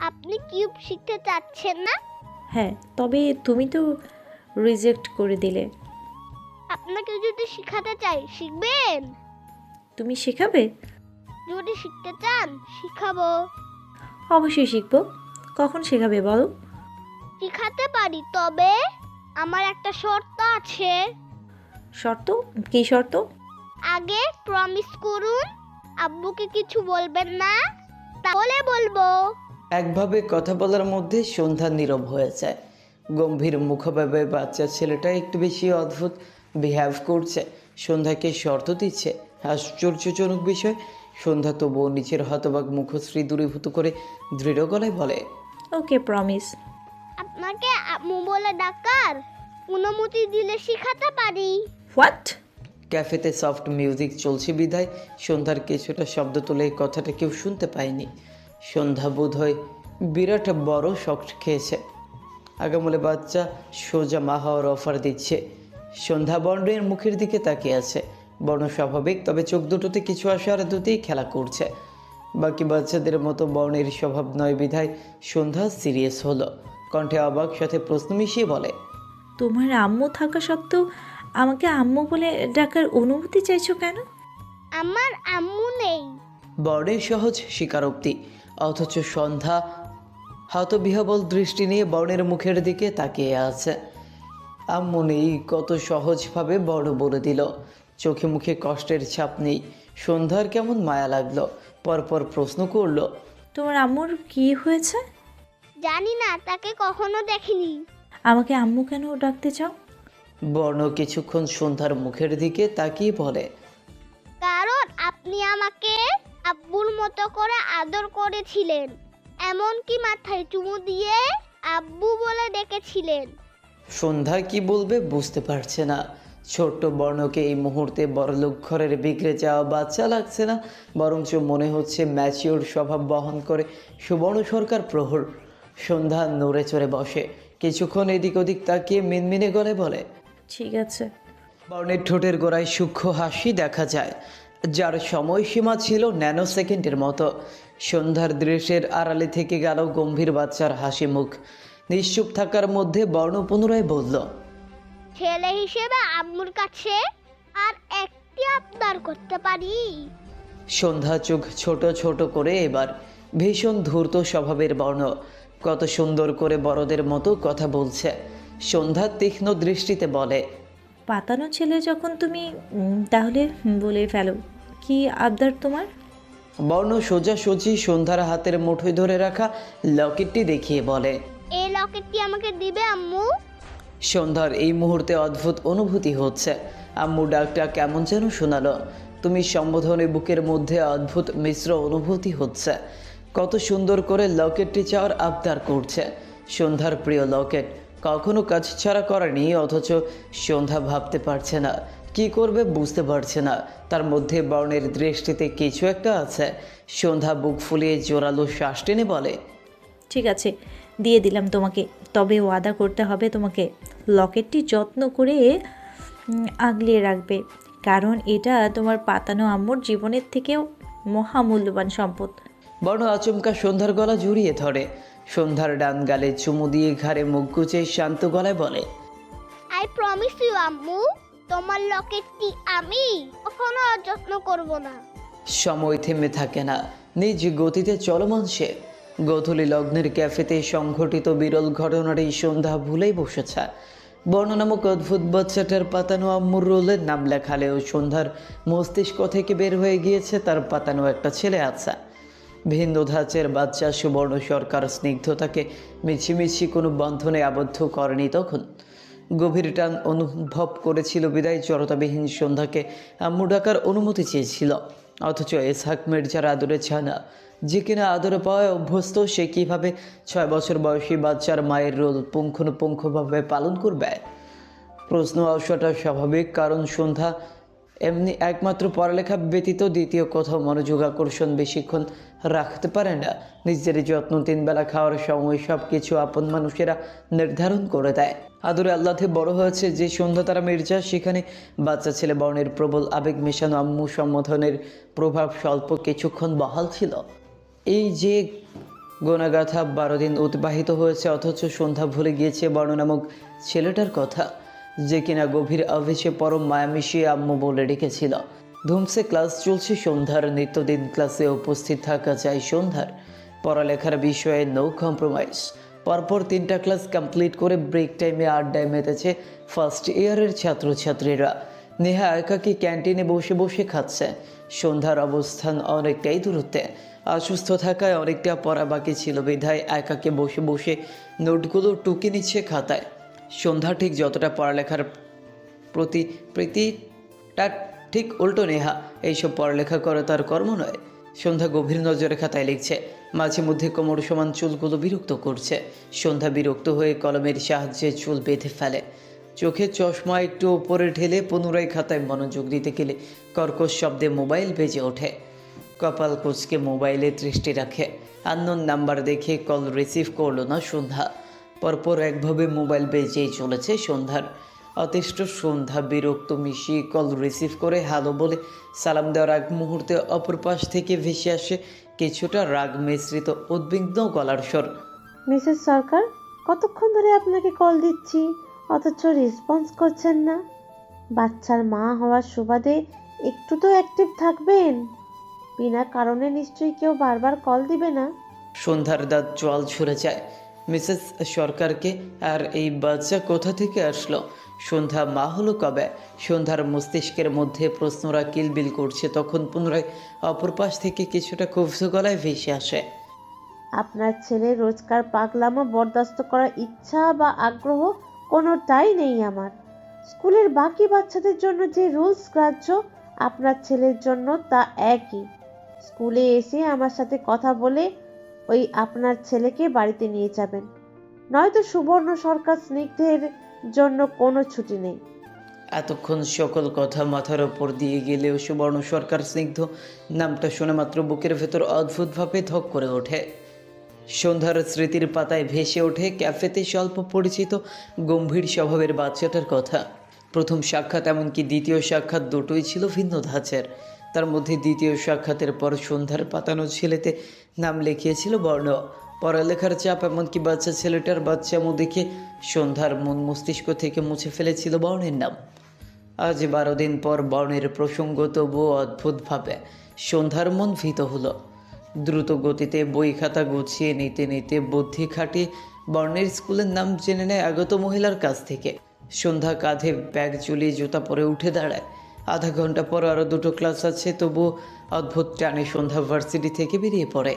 আপনি কিউব শিখতে চাচ্ছেন না? হ্যাঁ, তবে তুমি তো রিজেক্ট করে দিলে। আপনাকে যদি শিখাতে চাই শিখবেন? তুমি শেখাবে? যদি শিখতে চান শিখাবো। অবশ্যই শিখবো। কখন শেখাবে বলো? শিখাতে পারি, তবে আমার একটা শর্ত আছে। শর্ত? কী শর্ত? আগে প্রমিস করুন আব্বুকে কিছু বলবেন না, তাহলে বলবো। একভাবে কথা বলার মধ্যে সন্ধ্যা নীরব হয়ে যায়। গম্ভীর মুখভাবে বাচ্চা ছেলেটা একটু বেশি অদ্ভুত বিহেভ করছে, সন্ধ্যাকে শর্ত দিচ্ছে। আশ্চর্যজনক বিষয়, সন্ধ্যা তবুও নিচের হতবাক মুখশ্রী দূরীভূত করে দৃঢ় গলায় বলে। ওকে, প্রমিস। আপনাকে আম্মু বলে ডাকার অনুমতি দিলে শিখাতে পারি। হোয়াট? ক্যাফেতে সফট মিউজিক চলছে বিধায় সন্ধ্যার কিছুটা শব্দ তুলে এই কথাটা কেউ শুনতে পায়নি। সন্ধ্যা বোধ হয় বিরাট বড় শক খেয়েছে। আগামলে বাচ্চা সোজা মা হওয়ার অফার দিচ্ছে। সন্ধ্যা বর্ণের মুখের দিকে তাকিয়ে আছে। বর্ণ স্বাভাবিক, তবে চোখ দুটোতে কিছু আসার দুতেই খেলা করছে। বাকি বাচ্চাদের মতো বর্ণের স্বভাব নয় বিধায় সন্ধ্যা সিরিয়াস হলো, কণ্ঠে অবাক সাথে প্রশ্ন মিশিয়ে বলে। তোমার আম্মু থাকা সত্ত্বেও আমাকে আম্মু বলে ডাকার অনুমতি চাইছো কেন? আমার আম্মু নেই। বর্ণের সহজ স্বীকারোক্তি, অথচ সন্ধ্যা হতবিহবল দৃষ্টি নিয়ে বর্ণের মুখের দিকে তাকিয়ে আছে। আম্মু নেই কত সহজভাবে বড় বলে দিল, চোখে মুখে কষ্টের ছাপ নেই। সন্ধ্যার কেমন মায়া লাগলো, পরপর প্রশ্ন করলো। তোমার আম্মুর কি হয়েছে? জানি না, তাকে কখনো দেখিনি। আমাকে আম্মু কেন ডাকতে চাও? বর্ণ কিছুক্ষণ সন্ধ্যার মুখের দিকে তাকিয়ে বলে। কারণ আপনি আমাকে আব্বুর মতো করে আদর করেছিলেন, এমনকি মাথায় চুমু দিয়ে আব্বু বলে ডেকেছিলেন। সন্ধ্যা কি বলবে বুঝতে পারছে না। ছোট্ট বর্ণকে এই মুহূর্তে বড়লোক ঘরের বিগড়ে যাওয়া বাচ্চা লাগছে না, বরঞ্চ মনে হচ্ছে ম্যাচিওর স্বভাব বহন করে সুবর্ণ সরকার প্রহর। সন্ধ্যা নড়ে চড়ে বসে, কিছুক্ষণ এদিক ওদিক তাকিয়ে মিনমিনে গলে বলে। ঠিক আছে। বর্ণের ঠোঁটের গোড়ায় সূক্ষ্ম হাসি দেখা যায়, যার সময়সীমা ছিল ন্যানো সেকেন্ডের মতো। সন্ধ্যার দৃশ্যের আড়ালে থেকে গেল গম্ভীর বাচ্চার হাসি মুখ। নিশ্চুপ থাকার মধ্যে বর্ণ পুনরায় বলল। ছেলে হিসেবে আম্মুর কাছে আর একটি আবদার করতে পারি? সন্ধ্যা চোখ ছোট ছোট করে এবার, ভীষণ ধূর্ত স্বভাবের বর্ণ, কত সুন্দর করে বড়দের মতো কথা বলছে। সন্ধ্যা তীক্ষ্ণ দৃষ্টিতে বলে। পাতানো ছেলে যখন তুমি, তাহলে বলে ফেলো, কি আবদার তোমার? বর্ণ সোজাসুজি সন্ধ্যার হাতের মুঠোয় ধরে রাখা লকেটটি দেখিয়ে বলে। এই লকেটটি আমাকে দিবে আম্মু? সন্ধ্যার এই মুহূর্তে অদ্ভুত অনুভূতি হচ্ছে। আম্মু ডাকটা কেমন যেন শোনালো। তুমি সম্বোধনে বুকের মধ্যে অদ্ভুত মিশ্র অনুভূতি হচ্ছে। কত সুন্দর করে লকেটটি চাওয়ার আবদার করছে। সন্ধ্যার প্রিয় লকেট, কখনো কাজ ছাড়া করেনি, অথচ সন্ধ্যা ভাবতে পারছে না কি করবে, বুঝতে পারছে না। তার মধ্যে বর্ণের দৃষ্টিতে কিছু একটা আছে। সন্ধ্যা বুক ফুলিয়ে জোরালো শ্বাস টেনে বলে। ঠিক আছে, দিয়ে দিলাম তোমাকে, তবে ওয়াদা করতে হবে তোমাকে লকেটটি যত্ন করে আগলিয়ে রাখবে। কারণ এটা তোমার পাতানো আম্মুর জীবনের থেকেও মহামূল্যবান সম্পদ। বর্ণ আচমকা সন্ধ্যার গলা জড়িয়ে ধরে। সন্ধ্যার ডান গালে চুমু দিয়ে ঘাড়ে মুখ গুজে শান্ত গলায় বলে, আই প্রমিস ইউ আম্মু, তোমার লকেটটি আমি কখনো অযত্ন করব না। সময় থেমে থাকে না, নিজ গতিতে চলমান সে। গোধূলি লগ্নের ক্যাফেতে সংঘটিত বিরল ঘটনাটি সন্ধ্যা ভুলেই বসেছে। বর্ণ নামক অদ্ভুত বাচ্চাটার পাতানো আম্মুর রোলের নাম লেখালেও সন্ধ্যার মস্তিষ্ক থেকে বের হয়ে গিয়েছে তার পাতানো একটা ছেলে আছে। ভিন্ন ধাঁচের বাচ্চা সুবর্ণ সরকার স্নিগ্ধতাকে মিছিমিছি কোনো বন্ধনে আবদ্ধ করেনি তখন। গভীর টান অনুভব করেছিল বিদায় জড়তাবিহীন সন্ধ্যাকে আম্মু ডাকার অনুমতি চেয়েছিল। অথচ ইসহাক মির্জার আদরে ছানা, যে কিনা আদরে পাওয়ায় অভ্যস্ত, সে কীভাবে 6 বছর বয়সী বাচ্চার মায়ের রোল পুঙ্খানুপুঙ্খভাবে পালন করবে? প্রশ্ন আসাটা স্বাভাবিক, কারণ সন্ধ্যা এমনি একমাত্র পড়ালেখা ব্যতীত দ্বিতীয় কোথাও মনোযোগ আকর্ষণ বেশিক্ষণ রাখতে পারে না। নিজের যত্ন, 3 বেলা খাওয়ার সময় সব কিছু আপন মানুষেরা নির্ধারণ করে দেয়। আদরে আল্লাহতে বড় হয়েছে যে সন্ধ্যা তারা মির্জা, সেখানে বাচ্চা ছেলে বর্ণের প্রবল আবেগ মেশানো আম্মু সম্বোধনের প্রভাব স্বল্প কিছুক্ষণ বহাল ছিল। এই যে গোনাগাথা 12 দিন অতিবাহিত হয়েছে, অথচ সন্ধ্যা ভুলে গিয়েছে বর্ণ নামক ছেলেটার কথা, যে কিনা গভীর আবেশে পরম মায়া মিশিয়ে আম্মু বলে রেখেছিল। ধুমসে ক্লাস চলছে সন্ধ্যার, নিত্যদিন ক্লাসে উপস্থিত থাকা চাই সন্ধ্যার। পড়ালেখার বিষয়ে নো কম্প্রোমাইজ। পরপর 3টা ক্লাস কমপ্লিট করে ব্রেক টাইমে আড্ডায় মেতেছে ফার্স্ট ইয়ারের ছাত্রছাত্রীরা। নেহা একাকী ক্যান্টিনে বসে বসে খাচ্ছে। সন্ধ্যার অবস্থান অনেকটাই দূরত্বে। অসুস্থ থাকায় অনেকটা পড়া বাকি ছিল বিধায় একাকে বসে বসে নোটগুলো টুকে নিচ্ছে খাতায়। সন্ধ্যা ঠিক যতটা পড়ালেখার প্রতি প্রীতিটা ঠিক উল্টো নেহা এইসব পড়ালেখা করে তার কর্ম নয়। সন্ধ্যা গভীর নজরে খাতায় লিখছে, মাঝে মধ্যে কোমর সমান চুলগুলো বিরক্ত করছে। সন্ধ্যা বিরক্ত হয়ে কলমের সাহায্যে চুল বেঁধে ফেলে। চোখে চশমা একটু ওপরে ঢেলে পুনরায় খাতায় মনোযোগ দিতে গেলে কর্কশ শব্দে মোবাইল বেজে ওঠে। কপাল কুঁচকে মোবাইলে দৃষ্টি রাখে। আননোন নাম্বার দেখে কল রিসিভ করলো না সন্ধ্যা। পরপর একভাবে মোবাইল বেজেই চলেছে সন্ধ্যার। অতিষ্ঠ সন্ধ্যা বিরক্ত মিশিয়ে কল রিসিভ করে হ্যালো বলে সালাম দেওয়ার এক মুহূর্তে অপর পাশ থেকে ভেসে আসে কিছুটা রাগ মিশ্রিত উদ্বিগ্ন গলার স্বর। মিসেস সরকার, কতক্ষণ ধরে আপনাকে কল দিচ্ছি অথচ রেসপন্স করছেন না। বাচ্চার মা হওয়ার সুবাদে একটু তো অ্যাক্টিভ থাকবেন। বিনা কারণে নিশ্চয়ই কেউ বারবার কল দিবে না। সন্ধ্যার দাঁত জল ছুড়ে যায়। মিসেস সরকারকে আর এই বাচ্চা কোথা থেকে আসলো? সন্ধ্যা মা হলো কবে? সন্ধ্যার মস্তিষ্কের মধ্যে প্রশ্নরা কিলবিল করছে, তখন পুনরায় অপর পাশ থেকে কিছুটা ক্ষুব্ধ গলায় ভেসে আসে, আপনার ছেলে রোজকার পাগলামো বরদাস্ত করার ইচ্ছা বা আগ্রহ কোনোটাই নেই আমার। স্কুলের বাকি বাচ্চাদের জন্য যে রুলস গ্রাহ্য, আপনার ছেলের জন্য তা একই। স্কুলে এসে আমার সাথে কথা বলে ওই আপনার ছেলেকে বাড়িতে নিয়ে যাবেন, নয়তো সুবর্ণ সরকার স্নিগ্ধের জন্য কোনো ছুটি নেই। এতক্ষণ সকল কথা মাথার ওপর দিয়ে গেলেও সুবর্ণ সরকার স্নিগ্ধ নামটা শোনা মাত্র বুকের ভেতর অদ্ভুতভাবে ধক করে ওঠে। সন্ধ্যার স্মৃতির পাতায় ভেসে ওঠে ক্যাফেতে স্বল্প পরিচিত গম্ভীর স্বভাবের বাচ্চাটার কথা। প্রথম সাক্ষাৎ এমনকি দ্বিতীয় সাক্ষাৎ দুটোই ছিল ভিন্ন ধাঁচের। তার মধ্যে দ্বিতীয় সাক্ষাতের পর সন্ধ্যার পাতানো ছেলেতে নাম লিখিয়েছিল বর্ণ। পড়ালেখার চাপ এমনকি বাচ্চা ছেলেটার বাচ্চামো দেখে সন্ধ্যার মন মস্তিষ্ক থেকে মুছে ফেলেছিল বর্ণের নাম। আজ 12 দিন পর বর্ণের প্রসঙ্গ, তবুও অদ্ভুতভাবে সন্ধ্যার মন ভীত হলো। দ্রুত গতিতে বই খাতা গুছিয়ে নিতে নিতে বুদ্ধি খাটিয়ে বর্ণের স্কুলের নাম জেনে নেয় আগত মহিলার কাছ থেকে। সন্ধ্যা কাঁধে ব্যাগ ঝুলিয়ে জুতা পরে উঠে দাঁড়ায়। আধা ঘন্টা পর আরও 2টো ক্লাস আছে, তবুও অদ্ভুত টানে সন্ধ্যা ভার্সিটি থেকে বেরিয়ে পড়ে।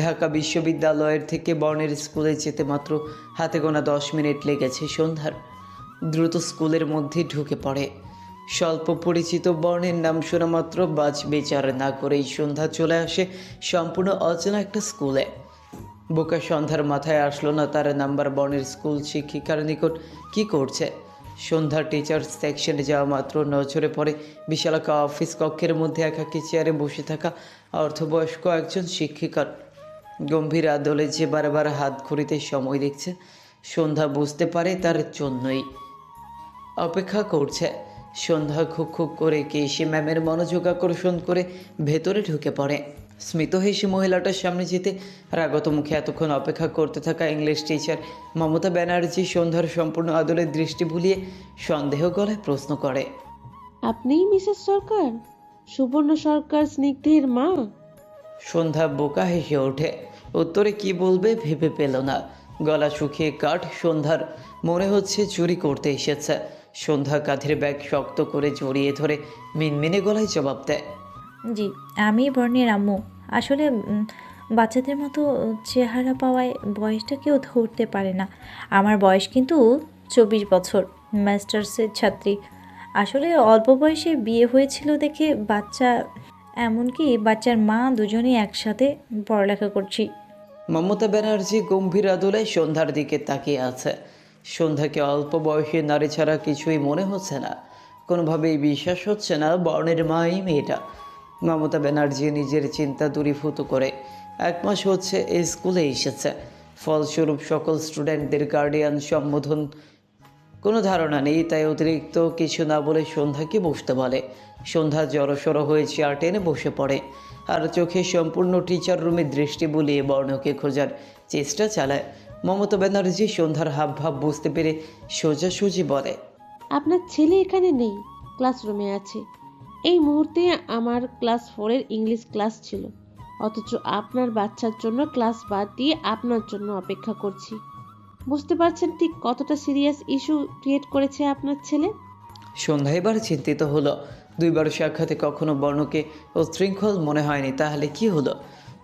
ঢাকা বিশ্ববিদ্যালয়ের থেকে বর্ণের স্কুলে যেতে মাত্র হাতে গোনা 10 মিনিট লেগেছে সন্ধ্যার। দ্রুত স্কুলের মধ্যে ঢুকে পড়ে। স্বল্প পরিচিত বর্ণের নাম শোনা মাত্র বাজ বিচার না করেই সন্ধ্যা চলে আসে সম্পূর্ণ অচেনা একটা স্কুলে। বোকা সন্ধ্যার মাথায় আসলো না তার নাম্বার বর্ণের স্কুল শিক্ষিকার নিকট কী করছে। সন্ধ্যা টিচার সেকশনে যাওয়া মাত্র নজরে পড়ে বিশালাকা অফিস কক্ষের মধ্যে একাকী চেয়ারে বসে থাকা অর্ধবয়স্ক একজন শিক্ষিকার। গম্ভীর আদলে যে বারবার হাত ঘড়িতে সময় দেখছে, সন্ধ্যা বুঝতে পারে তার জন্যই অপেক্ষা করছে। সন্ধ্যা খুক খুক করে কেশি ম্যামের মনোযোগ আকর্ষণ করে ভেতরে ঢুকে পড়ে। স্মিত হেসে মহিলাটার সামনে যেতে রাগত মুখে এতক্ষণ অপেক্ষা করতে থাকা ইংলিশ টিচার মমতা ব্যানার্জি সন্ধ্যার সম্পূর্ণ আদলের দৃষ্টি ভুলিয়ে সন্দেহ গলায় প্রশ্ন করে। আপনিই মিসেস সরকার, সুবর্ণ সরকার স্নিগ্ধের মা? সন্ধ্যা বোকা হেসে ওঠে। উত্তরে কি বলবে ভেবে পেল না। গলা শুকিয়ে কাঠ সন্ধ্যার, মনে হচ্ছে চুরি করতে এসেছে। সন্ধ্যা কাঁধের ব্যাগ শক্ত করে জড়িয়ে ধরে মিনমিনে গলায় জবাব দেয়। জি, আমি বর্ণের আম্মু। আসলে বাচ্চাদের মতো চেহারা পাওয়ায় বয়সটা কেউ ধরতে পারে না। আমার বয়স কিন্তু 24 বছর, মাস্টার্সের ছাত্রী। আসলে অল্প বয়সে বিয়ে হয়েছিল দেখে বাচ্চা, এমনকি বাচ্চার মা দুজনেই একসাথে পড়ালেখা করছি। মমতা ব্যানার্জি গম্ভীর আদলে সন্ধ্যার দিকে তাকিয়ে আছে। সন্ধ্যাকে অল্প বয়সী নারী ছাড়া কিছুই মনে হচ্ছে না। কোনোভাবেই বিশ্বাস হচ্ছে না বর্ণের মা এই মেয়েটা। মমতা ব্যানার্জি নিজের চিন্তা দূরীভূত করে 1 মাস হচ্ছে এই স্কুলে এসেছে। ফলস্বরূপ সকল স্টুডেন্টদের গার্ডিয়ান সম্বোধন কোনো ধারণা নেই, তাই অতিরিক্ত কিছু না বলে সন্ধ্যাকে বসতে বলে। সন্ধ্যা জড়সড় হয়ে চেয়ার টেনে বসে পড়ে আর চোখে সম্পূর্ণ টিচার রুমে দৃষ্টি বুলিয়ে বর্ণকে খোঁজার চেষ্টা চালায়। মমতা ব্যানার্জি সন্ধ্যার হাবভাব বুঝতে পেরে সোজাসুজি বলে। আপনার ছেলে এখানে নেই, ক্লাসরুমে আছে। এই মুহূর্তে আমার ক্লাস 4-এর ইংলিশ ক্লাস ছিল, অথচ আপনার বাচ্চার জন্য ক্লাস বাদ দিয়ে আপনার জন্য অপেক্ষা করছি। বুঝতে পারছেন ঠিক কতটা সিরিয়াস ইস্যু ক্রিয়েট করেছে আপনার ছেলে? সন্ধ্যা এবার চিন্তিত হলো। 2 বার সাক্ষাতে কখনো বর্ণকে উচ্ছৃঙ্খল মনে হয়নি, তাহলে কি হলো?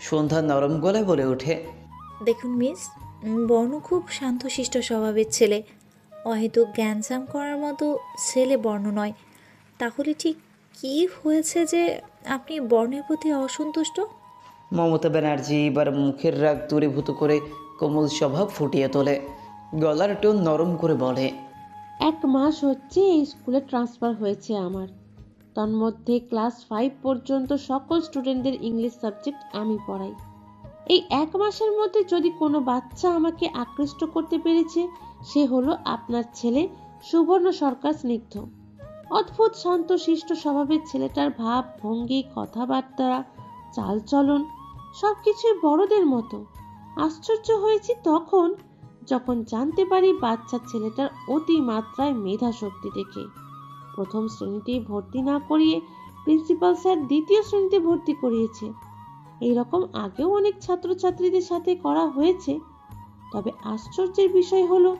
সন্ধ্যা নরম গলায় বলে ওঠে। দেখুন মিস, বর্ণ খুব শান্তশিষ্ট স্বভাবের ছেলে। হয়তো জ্ঞানজাম করার মতো ছেলে বর্ণ নয়। তাহলে ঠিক কি হয়েছে যে আপনি বর্ণের প্রতি অসন্তুষ্ট? মমতা ব্যানার্জি এবার মুখের রাগ দূরীভূত করে কোমল স্বভাব ফুটিয়ে তোলে। গলার টোন নরম করে বলে। 1 মাস হচ্ছে এই স্কুলে ট্রান্সফার হয়েছে আমার। তন্মধ্যে ক্লাস 5 পর্যন্ত সকল স্টুডেন্টদের ইংলিশ সাবজেক্ট আমি পড়াই। এই 1 মাসের মধ্যে যদি কোনো বাচ্চা আমাকে আকৃষ্ট করতে পেরেছে, সে হলো আপনার ছেলে সুবর্ণ সরকার স্নিগ্ধ। অদ্ভুত শান্তশিষ্ট স্বভাবের ছেলেটার ভাব ভঙ্গি, কথাবার্তা, চালচলন সবকিছুই বড়দের মতো। আশ্চর্য হয়েছি যখন জানতে পারি বাচ্চা ছেলেটার অতি মাত্রায় মেধা শক্তি দেখে। 1ম শ্রেণীতেই ভর্তি না করিয়ে প্রিন্সিপাল স্যার 2য় শ্রেণীতে ভর্তি করিয়েছে। এইরকম আগেও অনেক ছাত্রছাত্রীদের সাথে করা হয়েছে। তবে আশ্চর্যের বিষয় হলো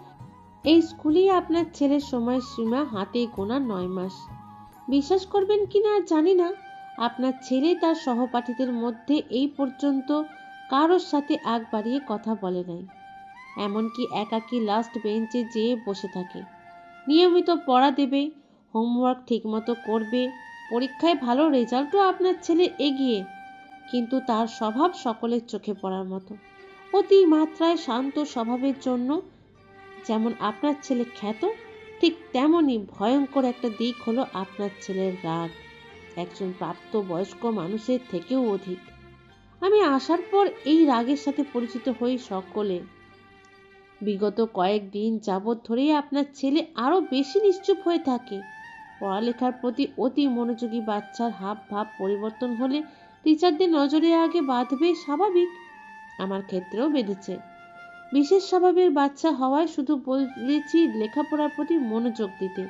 এই স্কুলেই আপনার ছেলের সময়সীমা হাতে গোনা 9 মাস। বিশ্বাস করবেন কিনা জানি না, আপনার ছেলে তার সহপাঠীদের মধ্যে এই পর্যন্ত কারোর সাথে আগ বাড়িয়ে কথা বলে নাই। এমনকি একাকী লাস্ট বেঞ্চে যেয়ে বসে থাকে। নিয়মিত পড়া দেবে, হোমওয়ার্ক ঠিকমতো করবে, পরীক্ষায় ভালো রেজাল্টও আপনার ছেলে এগিয়ে। কিন্তু তার স্বভাব সকলের চোখে পড়ার মতো। অতি মাত্রায় শান্ত স্বভাবের জন্য যেমন আপনার ছেলে খ্যাত, ঠিক তেমনই ভয়ঙ্কর একটা দিক হলো আপনার ছেলের রাগ। একজন প্রাপ্তবয়স্ক মানুষের থেকেও অধিক। আমি আসার পর এই রাগের সাথে পরিচিত হই সকলে। বিগত কয়েকদিন যাবৎ ধরেই আপনার ছেলে আরো বেশি নিশ্চুপ হয়ে থাকে। পড়ালেখার প্রতি অতি মনোযোগী বাচ্চার হাব ভাব পরিবর্তন হলে টিচারদের নজরে আগে বাঁধবে, স্বাভাবিক। আমার ক্ষেত্রেও বেঁধেছে। বিশেষ স্বভাবের বাচ্চা হওয়ায় শুধু বলেছি লেখাপড়ার প্রতি মনোযোগ দিতে।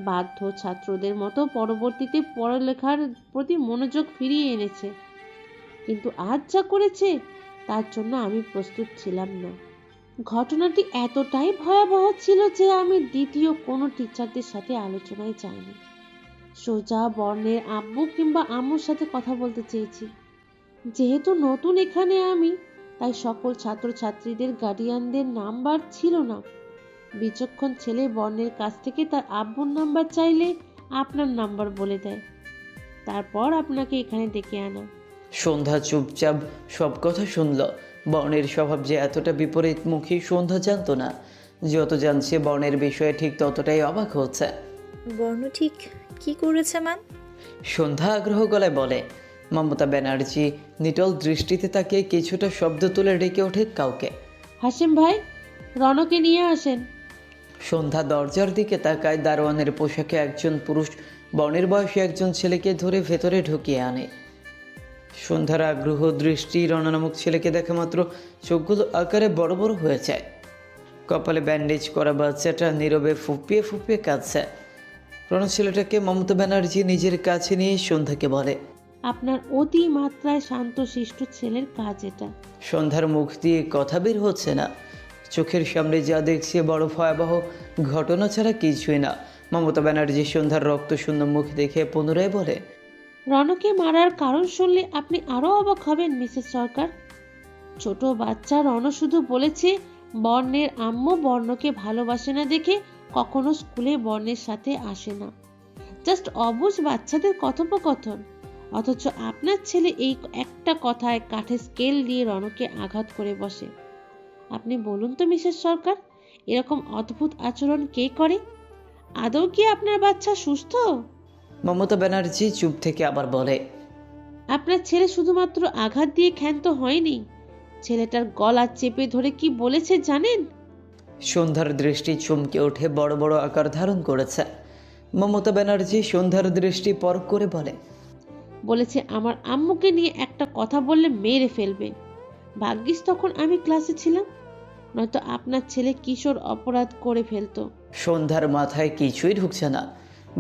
বাধ্য ছাত্রদের মতো পরবর্তীতে পড়ালেখার প্রতি মনোযোগ ফিরিয়ে এনেছে। কিন্তু আজ যা করেছে তার জন্য আমি প্রস্তুত ছিলাম না। ঘটনাটি এতটাই ভয়াবহ ছিল যে আমি দ্বিতীয় কোনো টিচারদের সাথে আলোচনায় যাইনি। সোজা বর্ণের আব্বু কিংবা আম্মুর সাথে কথা বলতে চেয়েছি। যেহেতু নতুন এখানে আমি, তাই সকল ছাত্রছাত্রীদের গার্ডিয়ানদের নাম্বার ছিল না। বিচক্ষণ ছেলে বর্ণের কাছ থেকে তার আব্বুর নাম্বার চাইলে আপনার নাম্বার বলে দেয়, তারপর আপনাকে এখানে ডেকে আনা। সন্ধ্যা চুপচাপ সব কথা শুনল। বর্ণের স্বভাব যে এতটা বিপরীতমুখী সন্ধ্যা জানতো না। যত জানছে বর্ণের বিষয়ে ঠিক ততটাই অবাক হচ্ছে। বর্ণ ঠিক কি করেছে ম্যাম? সন্ধ্যা আগ্রহ গলায় বলে। মমতা ব্যানার্জি নিটল দৃষ্টিতে তাকিয়ে কিছুটা শব্দ তুলে ডেকে ওঠে কাউকে। হাসিম ভাই, রণকে নিয়ে আসেন। সন্ধ্যা দরজার দিকে তাকায়। দারোয়ানের পোশাকে একজন পুরুষ বনের বয়সী একজন ছেলেকে ধরে ভেতরে ঢুকিয়ে আনে। সন্ধ্যার আগ্রহ দৃষ্টি রণা নামক ছেলেকে দেখা মাত্র চোখগুলো আকারে বড় বড় হয়ে যায়। কপালে ব্যান্ডেজ করা বাচ্চাটা নীরবে ফুঁপিয়ে ফুঁপিয়ে কাঁদছে। রণা ছেলেটাকে মমতা ব্যানার্জি নিজের কাছে নিয়ে সন্ধ্যাকে বলে, আপনার অতি মাত্রায় শান্তশিষ্ট ছেলের কাজ এটা। সন্ধ্যার মুখ দিয়ে কথা বের হচ্ছে না। চোখের সামনে যা দেখছে বড় ভয়াবহ ঘটনা ছাড়া কিছুই না। মমতা ব্যানার্জি সন্ধ্যার রক্তশূন্য মুখ দেখে পুনরায় বলে, রণকে মারার কারণ শুনলে আপনি আরও অবাক হবেন মিসেস সরকার। ছোট বাচ্চা রণ শুধু বলেছে বর্ণের আম্মু বর্ণকে ভালোবাসে না দেখে কখনো স্কুলে বর্ণের সাথে আসে না। জাস্ট অবুঝ বাচ্চাদের কথোপকথন। অথচ আপনার ছেলে এই একটা কথায় কাঠের স্কেল দিয়ে রণকে আঘাত করে বসে। আপনি বলুন তো মিসেস সরকার, এরকম অদ্ভুত আচরণ কে করে? আদৌ কি আপনার বাচ্চা সুস্থ? মমতা ব্যানার্জি চুপ থেকে আবার বলে, আপনার ছেলে শুধুমাত্র আঘাত দিয়ে ক্ষান্ত হয়নি, ছেলেটার গলা চেপে ধরে কি বলেছে জানেন? সন্ধ্যার দৃষ্টি চমকে ওঠে, বড় বড় আকার ধারণ করেছে। মমতা ব্যানার্জি সন্ধ্যার দৃষ্টি পরখ করে বলে, বলেছে আমার আম্মুকে নিয়ে একটা কথা বললে মেরে ফেলবে। ভাগ্যিস তখন আমি ক্লাসে ছিলাম, নয়তো আপনার ছেলে কিশোর অপরাধ করে ফেলতো। সন্ধ্যার মাথায় কিছুই ঢুকছে না।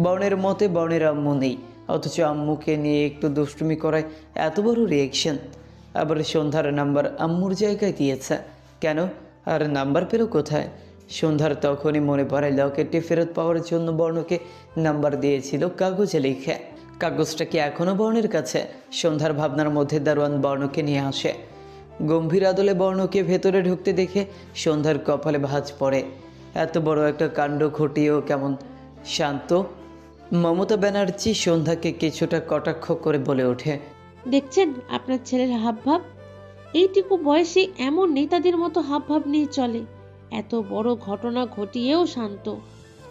বর্ণের মতে বর্ণের আম্মু নেই, অথচ আম্মুকে নিয়ে একটু দুষ্টুমি করায় এত বড় রিয়েকশন। আবার সন্ধ্যার নাম্বার আম্মুর জায়গায় দিয়েছে কেন, আর নাম্বার পেল কোথায়? সন্ধ্যার তখনই মনে পড়ে লকেটটি ফেরত পাওয়ার জন্য বর্ণকে নাম্বার দিয়েছিল কাগজে লিখে। কাগজটা কি এখনও বর্ণের কাছে? সন্ধ্যার ভাবনার মধ্যে দারোয়ান বর্ণকে নিয়ে আসে। গম্ভীর আদলে বর্ণকে ভেতরে ঢুকতে দেখে সন্ধ্যার কপালে ভাঁজ পড়ে। এত বড় একটা কাণ্ড ঘটিয়েও কেমন শান্ত। মমতা ব্যানার্জি সন্ধ্যাকে কিছুটা কটাক্ষ করে বলে ওঠে, দেখছেন আপনার ছেলের হাবভাব? এইটুকু বয়সে এমন নেতাদের মতো হাবভাব নিয়ে চলে। এত বড় ঘটনা ঘটিয়েও শান্ত,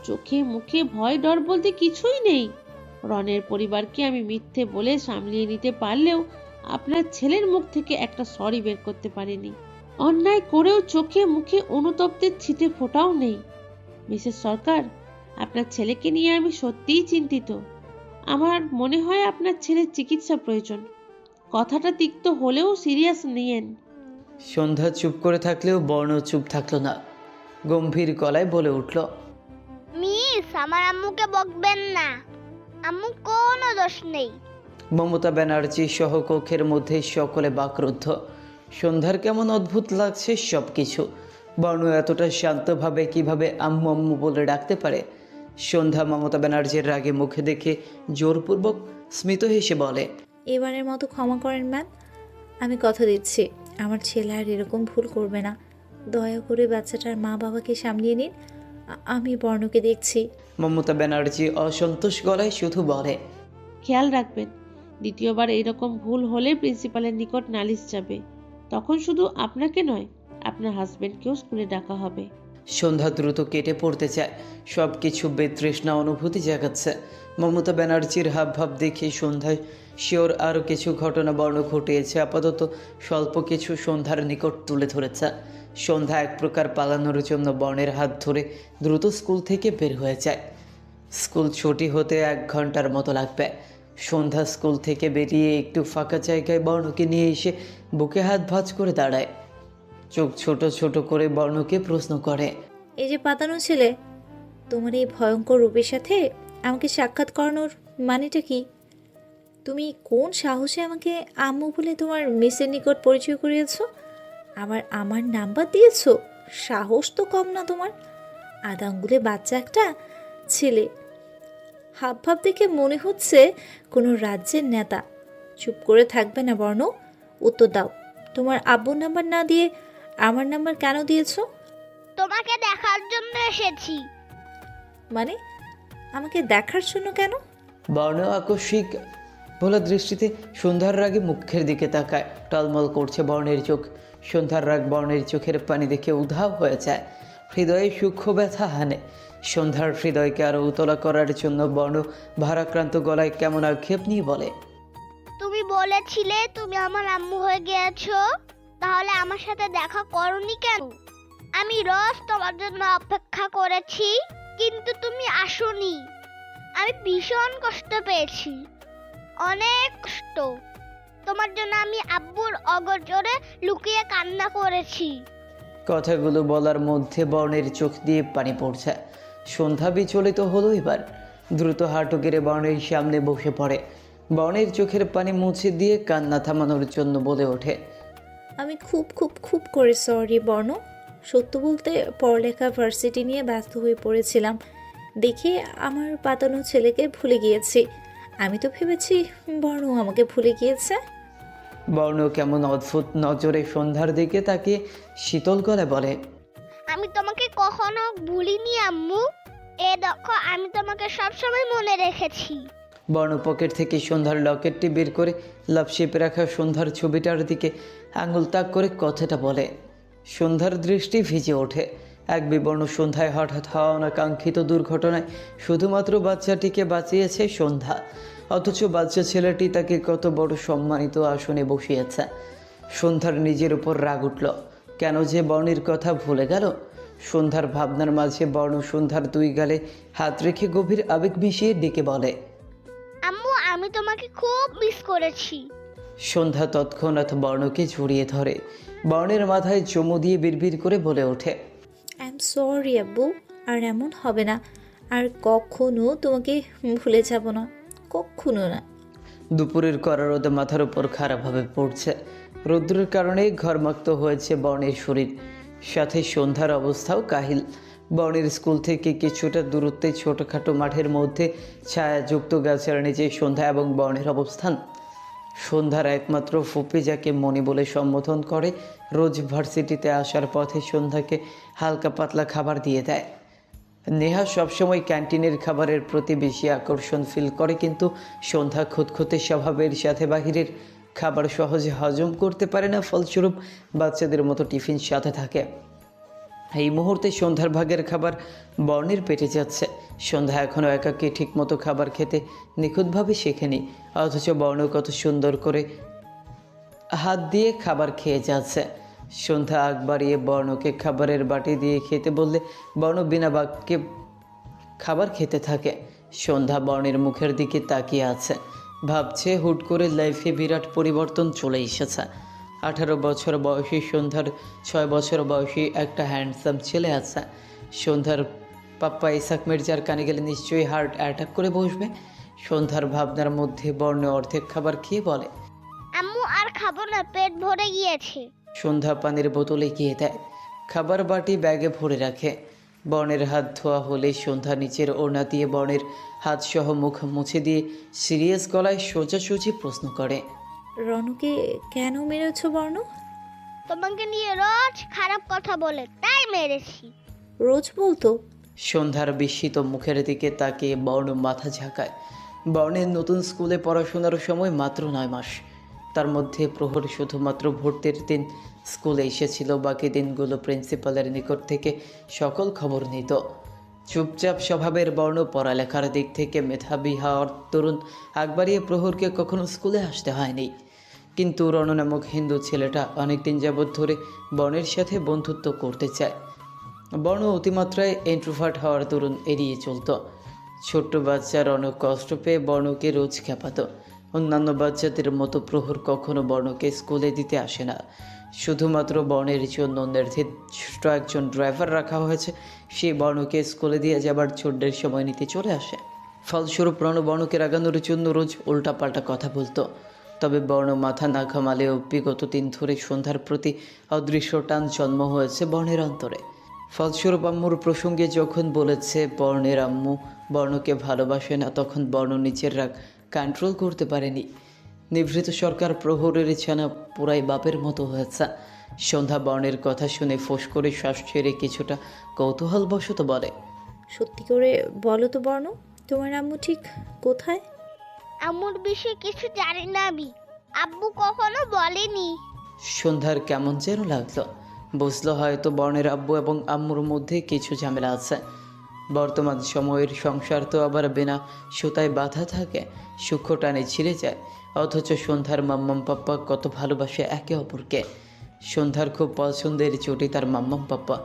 চোখে মুখে ভয় ডর বলতে কিছুই নেই। রনের পরিবারকে আমি মিথ্যে বলে সামলিয়ে নিতে পারলেও আপনার ছেলের মুখ থেকে একটা সরি বের করতে পারিনি। অন্যায় করেও চোখে মুখে অনুতপ্তের ছিটে ফোটাও নেই। মিসেস সরকার, আপনার ছেলেকে নিয়ে আমি সত্যিই চিন্তিত। আমার মনে হয় আপনার ছেলের চিকিৎসা প্রয়োজন। কথাটা তিক্ত হলেও সিরিয়াস নিয়েন। সন্ধ্যা চুপ করে থাকলেও বর্ণ চুপ থাকলো না। গম্ভীর গলায় বলে উঠল, মিস, আমার আম্মুকে বকবেন না, আম্মু কোনো দোষ নেই। মমতা ব্যানার্জি সহ কক্ষের মধ্যে সকলে বাকরুদ্ধ। সন্ধ্যার কেমন অদ্ভুত লাগছে সব কিছু। বর্ণ এতটা শান্তভাবে কিভাবে আম্মু আম্মু বলে ডাকতে পারে? সন্ধ্যা মমতা ব্যানার্জির রাগে মুখে দেখে জোরপূর্বক স্মিত হেসে বলে, এবারের মতো ক্ষমা করেন ম্যাম, আমি কথা দিচ্ছি আমার ছেলে আর এরকম ভুল করবে না। দয়া করে বাচ্চাটার মা বাবাকে সামলিয়ে নিন, আমি বর্ণকে দেখছি। মমতা ব্যানার্জি অসন্তোষ গলায় শুধু বলে, খেয়াল রাখবেন, দ্বিতীয়বার এইরকম ভুল হলে প্রিন্সিপালের নিকট নালিশ যাবে। তখন শুধু আপনাকে নয়, আপনার হাজবেন্ডকেও স্কুলে ডাকা হবে। সন্ধ্যা দ্রুত কেটে পড়তে চায়। সব কিছু বেতৃষ্ণা অনুভূতি জাগাচ্ছে। মমতা ব্যানার্জির হাবভাব দেখে সন্ধ্যায় শিওর আরও কিছু ঘটনা বর্ণ ঘটিয়েছে। আপাতত স্বল্প কিছু সন্ধ্যার নিকট তুলে ধরেছে। সন্ধ্যা এক প্রকার পালানোর জন্য বর্ণের হাত ধরে দ্রুত স্কুল থেকে বের হয়ে যায়। স্কুল ছুটি হতে 1 ঘন্টার মতো লাগবে। সন্ধ্যা স্কুল থেকে বেরিয়ে একটু ফাঁকা জায়গায় বর্ণকে নিয়ে এসে বুকে হাত ভাঁজ করে দাঁড়ায়। চোখ ছোট ছোট করে বর্ণকে প্রশ্ন করে, এই যে পাতানো ছেলে, তোমার এই ভয়ঙ্কর রূপের সাথে আমাকে সাক্ষাৎ করানোর মানেটা কি? তুমি কোন সাহসে আমাকে আম্মু বলে তোমার মিসের নিকট পরিচয় করিয়েছো? আমার নাম্বার দিয়েছো? সাহস তো কম না তোমার। আধা আঙ্গুলে বাচ্চা একটা ছেলে, হাবভাব দেখে মনে হচ্ছে কোনো রাজ্যের নেতা। চুপ করে থাকবে না বর্ণ, উত্তর দাও। তোমার আব্বুর নাম্বার না দিয়ে আমার নাম্বার কেন দিয়েছো? তোমাকে দেখার জন্য এসেছি। মানে আমাকে দেখার জন্য কেন? বর্ণ আকস্মিক ভোলা দৃষ্টিতে সন্ধ্যার রাগে মুখের দিকে তাকায়। টলমল করছে বর্ণের চোখ। সন্ধ্যার রাগ বর্ণের চোখের পানি দেখে উধাও হয়ে যায়। হৃদয়ে সূক্ষ্ম ব্যথা হানে। সন্ধ্যার হৃদয়কে আরও উতলা করার জন্য বর্ণ ভারাক্রান্ত গলায় কেমন আক্ষেপ নিয়ে বলে, তুমি বলেছিলে তুমি আমার আম্মু হয়ে গিয়েছো, তাহলে আমার সাথে দেখা করনি কেন? আমি রোজ তোমার জন্য অপেক্ষা করেছি, কিন্তু তুমি আসোনি। আমি ভীষণ কষ্ট পেয়েছি, অনেক কষ্ট। তোমার জন্য আমি আব্বুর অগোচরে লুকিয়ে কান্না করেছি। কথাগুলো বলার মধ্যে বর্ণের চোখ দিয়ে পানি পড়ছে। সন্ধ্যা বিচলিত হলো এবার। দ্রুত হাঁটু গেড়ে বর্ণের সামনে বসে পড়ে। বর্ণের চোখের পানি মুছে দিয়ে কান্না থামানোর জন্য বলে ওঠে, আমি খুব খুব খুব করে সরি বর্ণ। সত্য বলতে পড়ালেখা ভার্সিটি নিয়ে ব্যস্ত হয়ে পড়েছিলাম দেখে আমার পাতানো ছেলেকে ভুলে গিয়েছি। আমি তো ভেবেছি বর্ণ আমাকে ভুলে গিয়েছে। বর্ণ কেমন অদ্ভুত নজরে সন্ধ্যার দিকে তাকে শীতল গলায় বলে, আমি তোমাকে কখনো ভুলিনি আম্মু। এ দেখো, আমি তোমাকে সবসময় মনে রেখেছি। বর্ণ পকেট থেকে সন্ধ্যার লকেটটি বের করে লাভ শেপে রাখা সন্ধ্যার ছবিটার দিকে আঙুল তাক করে কথাটা বলে। সন্ধ্যার দৃষ্টি ভিজে ওঠে। এক বিবর্ণ সন্ধ্যায় হঠাৎ হওয়া অনাকাঙ্ক্ষিত দুর্ঘটনায় শুধুমাত্র বাচ্চাটিকে বাঁচিয়েছে সন্ধ্যা, অথচ বাচ্চা ছেলেটি তাকে কত বড় সম্মানিত আসনে বসিয়েছে। সন্ধ্যার নিজের উপর রাগ উঠল। কেন যে বর্ণের কথা ভুলে গেল? সন্ধ্যার ভাবনার মাঝে বর্ণ সন্ধ্যার দুই গালে হাত রেখে গভীর আবেগ মিশিয়ে ডেকে বলে, আম্মু, আমি তোমাকে খুব মিস করেছি। সন্ধ্যা তৎক্ষণাৎ বর্ণকে জড়িয়ে ধরে। বর্ণের মাথায় চুমু দিয়ে বিড়বিড় করে বলে ওঠে, আই এম সরি আব্বু, আর এমন হবে না। আর কখনো তোমাকে ভুলে যাব না, কখনো না। দুপুরের কড়া রোদে মাথার উপর খারাপভাবে পড়ছে। রৌদ্রের কারণে ঘরমাক্ত হয়েছে বর্ণের শরীর, সাথে সন্ধ্যার অবস্থাও কাহিল। বর্ণের স্কুল থেকে কিছুটা দূরত্বে ছোটোখাটো মাঠের মধ্যে ছায়াযুক্ত গাছের নিচে সন্ধ্যা এবং বর্ণের অবস্থান। সন্ধ্যার একমাত্র ফুপি, যাকে মনি বলে সম্বোধন করে, রোজ ভার্সিটিতে আসার পথে সন্ধ্যাকে হালকা পাতলা খাবার দিয়ে দেয়। নেহা সবসময় ক্যান্টিনের খাবারের প্রতি বেশি আকর্ষণ ফিল করে, কিন্তু সন্ধ্যা খুঁতখুঁতে স্বভাবের সাথে বাহিরের খাবার সহজে হজম করতে পারে না, ফলস্বরূপ বাচ্চাদের মতো টিফিন সাথে থাকে। এই মুহূর্তে সন্ধ্যার ভাগের খাবার বর্ণের পেটে যাচ্ছে। সন্ধ্যা এখনও একাকে ঠিকমতো খাবার খেতে নিখুঁতভাবে শেখেনি, অথচ বর্ণ কত সুন্দর করে হাত দিয়ে খাবার খেয়ে যাচ্ছে। সন্ধ্যা আগ বাড়িয়ে বর্ণকে খাবারের বাটি দিয়ে খেতে বললে বর্ণ বিনা বাক্যে খাবার খেতে থাকে। সন্ধ্যা বর্ণের মুখের দিকে তাকিয়ে আছে, ভাবছে হুট করে লাইফে বিরাট পরিবর্তন চলে এসেছে। 18 বছর বয়সী সন্ধ্যার 6 বছর বয়সী একটা হ্যান্ডসাম ছেলে আছে। সন্ধ্যার পাপ্পা ইসাক মির্জার কানে গেলে নিশ্চয়ই হার্ট অ্যাটাক করে বসবে। সন্ধ্যার ভাবনার মধ্যে বর্ণ অর্ধেক খাবার খেয়ে বলে, আম্মু, আর খাবো না, পেট ভরে গিয়েছে। সন্ধ্যা পানির বোতলে এগিয়ে দেয়, খাবার বাটি ব্যাগে ভরে রাখে। বর্ণের হাত ধোয়া হলে সন্ধ্যা নিচের ওড়না দিয়ে বর্ণের হাত সহ মুখ মুছে দিয়ে সিরিয়াস গলায় সোজাসুজি প্রশ্ন করে, রনুকে কেন মেরেছ বর্ণ? তোমাকে নিয়ে রোজ খারাপ কথা বলে, তাই মেরেছি। রোজ বলতো? সন্ধ্যার বিস্মিত মুখের দিকে তাকিয়ে বর্ণ মাথা ঝাঁকায়। বর্ণের নতুন স্কুলে পড়াশোনার সময় মাত্র 9 মাস। তার মধ্যে প্রহর শুধুমাত্র ভর্তির দিন স্কুলে এসেছিল, বাকি দিনগুলো প্রিন্সিপালের নিকট থেকে সকল খবর নিত। চুপচাপ স্বভাবের বর্ণ পড়ালেখার দিক থেকে মেধাবী হওয়ার তরুণ আগবাড়িয়ে প্রহরকে কখনো স্কুলে আসতে হয়নি। কিন্তু রণ নামক হিন্দু ছেলেটা অনেকদিন যাবৎ ধরে বর্ণের সাথে বন্ধুত্ব করতে চায়। বর্ণ অতিমাত্রায় ইন্ট্রোভার্ট হওয়ার দরুন এড়িয়ে চলত। ছোট্ট বাচ্চা রণ কষ্ট পেয়ে বর্ণকে রোজ খেপাতো। অন্যান্য বাচ্চাদের মতো প্রহর কখনো বর্ণকে স্কুলে দিতে আসে না। শুধুমাত্র বর্ণের জন্য নির্দিষ্ট একজন ড্রাইভার রাখা হয়েছে, সেই বর্ণকে স্কুলে দিয়ে যাবার ছোট্টের সময় নিতে চলে আসে। ফলস্বরূপ বর্ণকে রাগানোর জন্য রোজ উল্টাপাল্টা কথা বলতো। তবে বর্ণ মাথা না ঘামালেও বিগত দিন ধরে সন্ধ্যার প্রতি অদৃশ্য টান জন্ম হয়েছে বর্ণের অন্তরে। ফলস্বরূপ আম্মুর প্রসঙ্গে যখন বলেছে বর্ণের আম্মু বর্ণকে ভালোবাসে না, তখন বর্ণ নিচের রাগ কন্ট্রোল করতে পারেনি। নিভৃত সরকার প্রহরের ছানা পুরাই বাপের মতো হয়েছে। সন্ধ্যা বর্ণের কথা শুনে ফোঁস করে শ্বাস ছেড়ে কিছুটা কৌতূহলবশত বলে, সত্যি করে বলো তো বর্ণ, তোমার আম্মু ঠিক কোথায়? আম্মুর বিষয়ে কিছু জানি না আমি, আব্বু কখনো বলেনি। সন্ধ্যার কেমন যেন লাগলো। বুঝলো হয়তো বর্ণের আব্বু এবং আম্মুর মধ্যে কিছু ঝামেলা আছে। বর্তমান সময়ের সংসার তো আবার বিনা সুতায় বাঁধা থাকে, সূক্ষ্ম টানে ছিঁড়ে যায়। অথচ সন্ধ্যার মাম্মাম পাপ্পা কত ভালোবাসে একে অপরকে। সন্ধ্যার খুব পছন্দের চটি তার মাম্মাম পাপ্পা।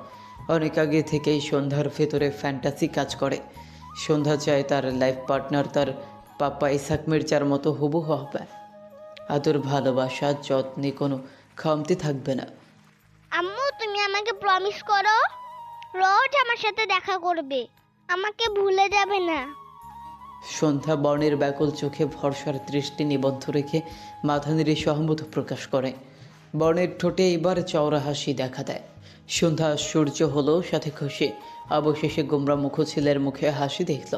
অনেক আগে থেকেই সন্ধ্যার ভেতরে ফ্যান্টাসি কাজ করে। সন্ধ্যা চায় তার লাইফ পার্টনার তার পাপ্পা ইসাক মির্জার মতো হুবহু হবে। আদর, ভালোবাসা, যত্নে কোনো খামতি থাকবে না। আম্মু, তুমি আমাকে প্রমিস করো রোজ আমার সাথে দেখা করবে, আমাকে ভুলে যাবে না। সন্ধ্যা বর্ণের ব্যাকুল চোখে ভরসার দৃষ্টি নিবদ্ধ রেখে মাথা নেড়ে সহমত প্রকাশ করে। বর্ণের ঠোঁটে এবার চওড়া হাসি দেখা দেয়। সন্ধ্যা আশ্চর্য হলো, সাথে খুশি। অবশেষে গোমরা মুখ ছেলের মুখে হাসি দেখল।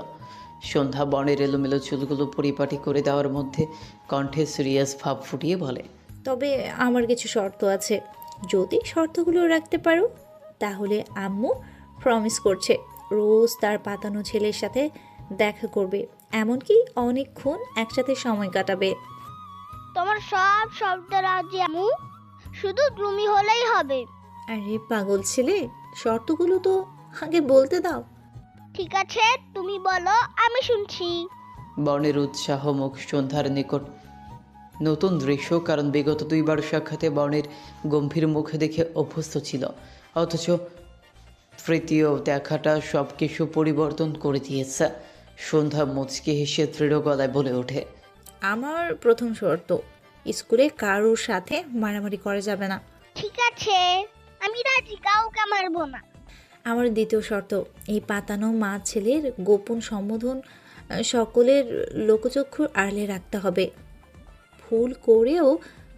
সন্ধ্যা বর্ণের এলোমেলো চুলগুলো পরিপাটি করে দেওয়ার মধ্যে কণ্ঠে সিরিয়াস ভাব ফুটিয়ে বলে, তবে আমার কিছু শর্ত আছে। যদি শর্তগুলো রাখতে পারো তাহলে আম্মু প্রমিস করছে রোজ তার পাতানো ছেলের সাথে দেখা করবে, এমনকি অনেকক্ষণ একসাথে সময় কাটাবে। তোমার সব শব্দ রাজি আম্মু, শুধু তুমি হলেই হবে। আরে পাগল ছেলে, শর্তগুলো তো আগে বলতে দাও। ঠিক আছে, তুমি বলো, আমি শুনছি। বর্ণের উৎসাহ মুখ সন্ধ্যার নিকট নতুন দৃশ্য, কারণ বিগত 2 বার সাক্ষাতে বর্ণের গম্ভীর মুখ দেখে অভ্যস্ত ছিল, অথচ তৃতীয় দেখাটা সব কিছু পরিবর্তন করে দিয়েছে। সন্ধ্যা মুচকি হেসে দৃঢ় গলায় বলে ওঠে, আমার প্রথম শর্ত, স্কুলে কারোর সাথে মারামারি করা যাবে না। ঠিক আছে, আমি রাজি, কাউকে মারবো না। আমার দ্বিতীয় শর্ত, এই পাতানো মা ছেলের গোপন সম্বোধন সকলের লোকচক্ষুর আড়ালে রাখতে হবে। ভুল করেও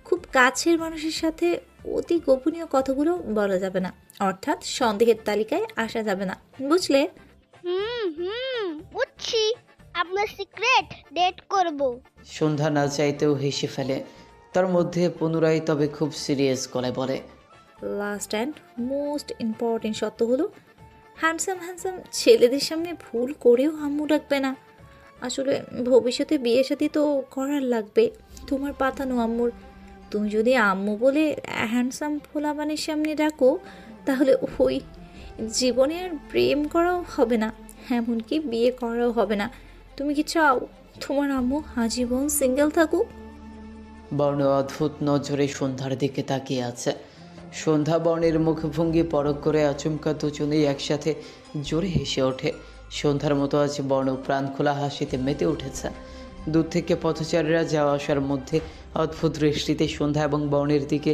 খুব কাছের মানুষের সাথে অতি গোপনীয় কথাগুলো বলা যাবে না, অর্থাৎ সন্দেহের তালিকায় আসা যাবে না, বুঝলে? বুঝছি। আপনার সিক্রেট ডেট করব। সন্ধ্যা না চাইতেও হেসে ফেলে। তার মধ্যে পুনরায় তবে খুব সিরিয়াস গলায় বলে, লাস্ট অ্যান্ড মোস্ট ইম্পর্টেন্ট শর্ত হলো হ্যান্ডসাম ছেলেদের সামনে ভুল করেও আম্মু ডাকবে না। আসলে ভবিষ্যতে বিয়ে শাদী তো করার লাগবে তোমার পাতানো আম্মুর। তুমি যদি আম্মু বলে হ্যান্ডসাম ফোলাবানের সামনে ডাকো তাহলে ওই জীবনে আর প্রেম করাও হবে না, এমনকি বিয়ে করাও হবে না। তুমি কি চাও তোমার আম্মু আজীবন সিঙ্গেল থাকুক? বর্ণ অদ্ভুত নজরে সন্ধ্যার দিকে তাকিয়ে আছে। সন্ধ্যা বর্ণের মুখভঙ্গি পরখ করে আচমকা দুজনেই একসাথে জোরে হেসে ওঠে। সন্ধ্যার মতো আজ বর্ণ প্রাণ খোলা হাসিতে মেতে উঠেছে। দূর থেকে পথচারীরা যাওয়া আসার মধ্যে অদ্ভুত দৃষ্টিতে সন্ধ্যা এবং বর্ণের দিকে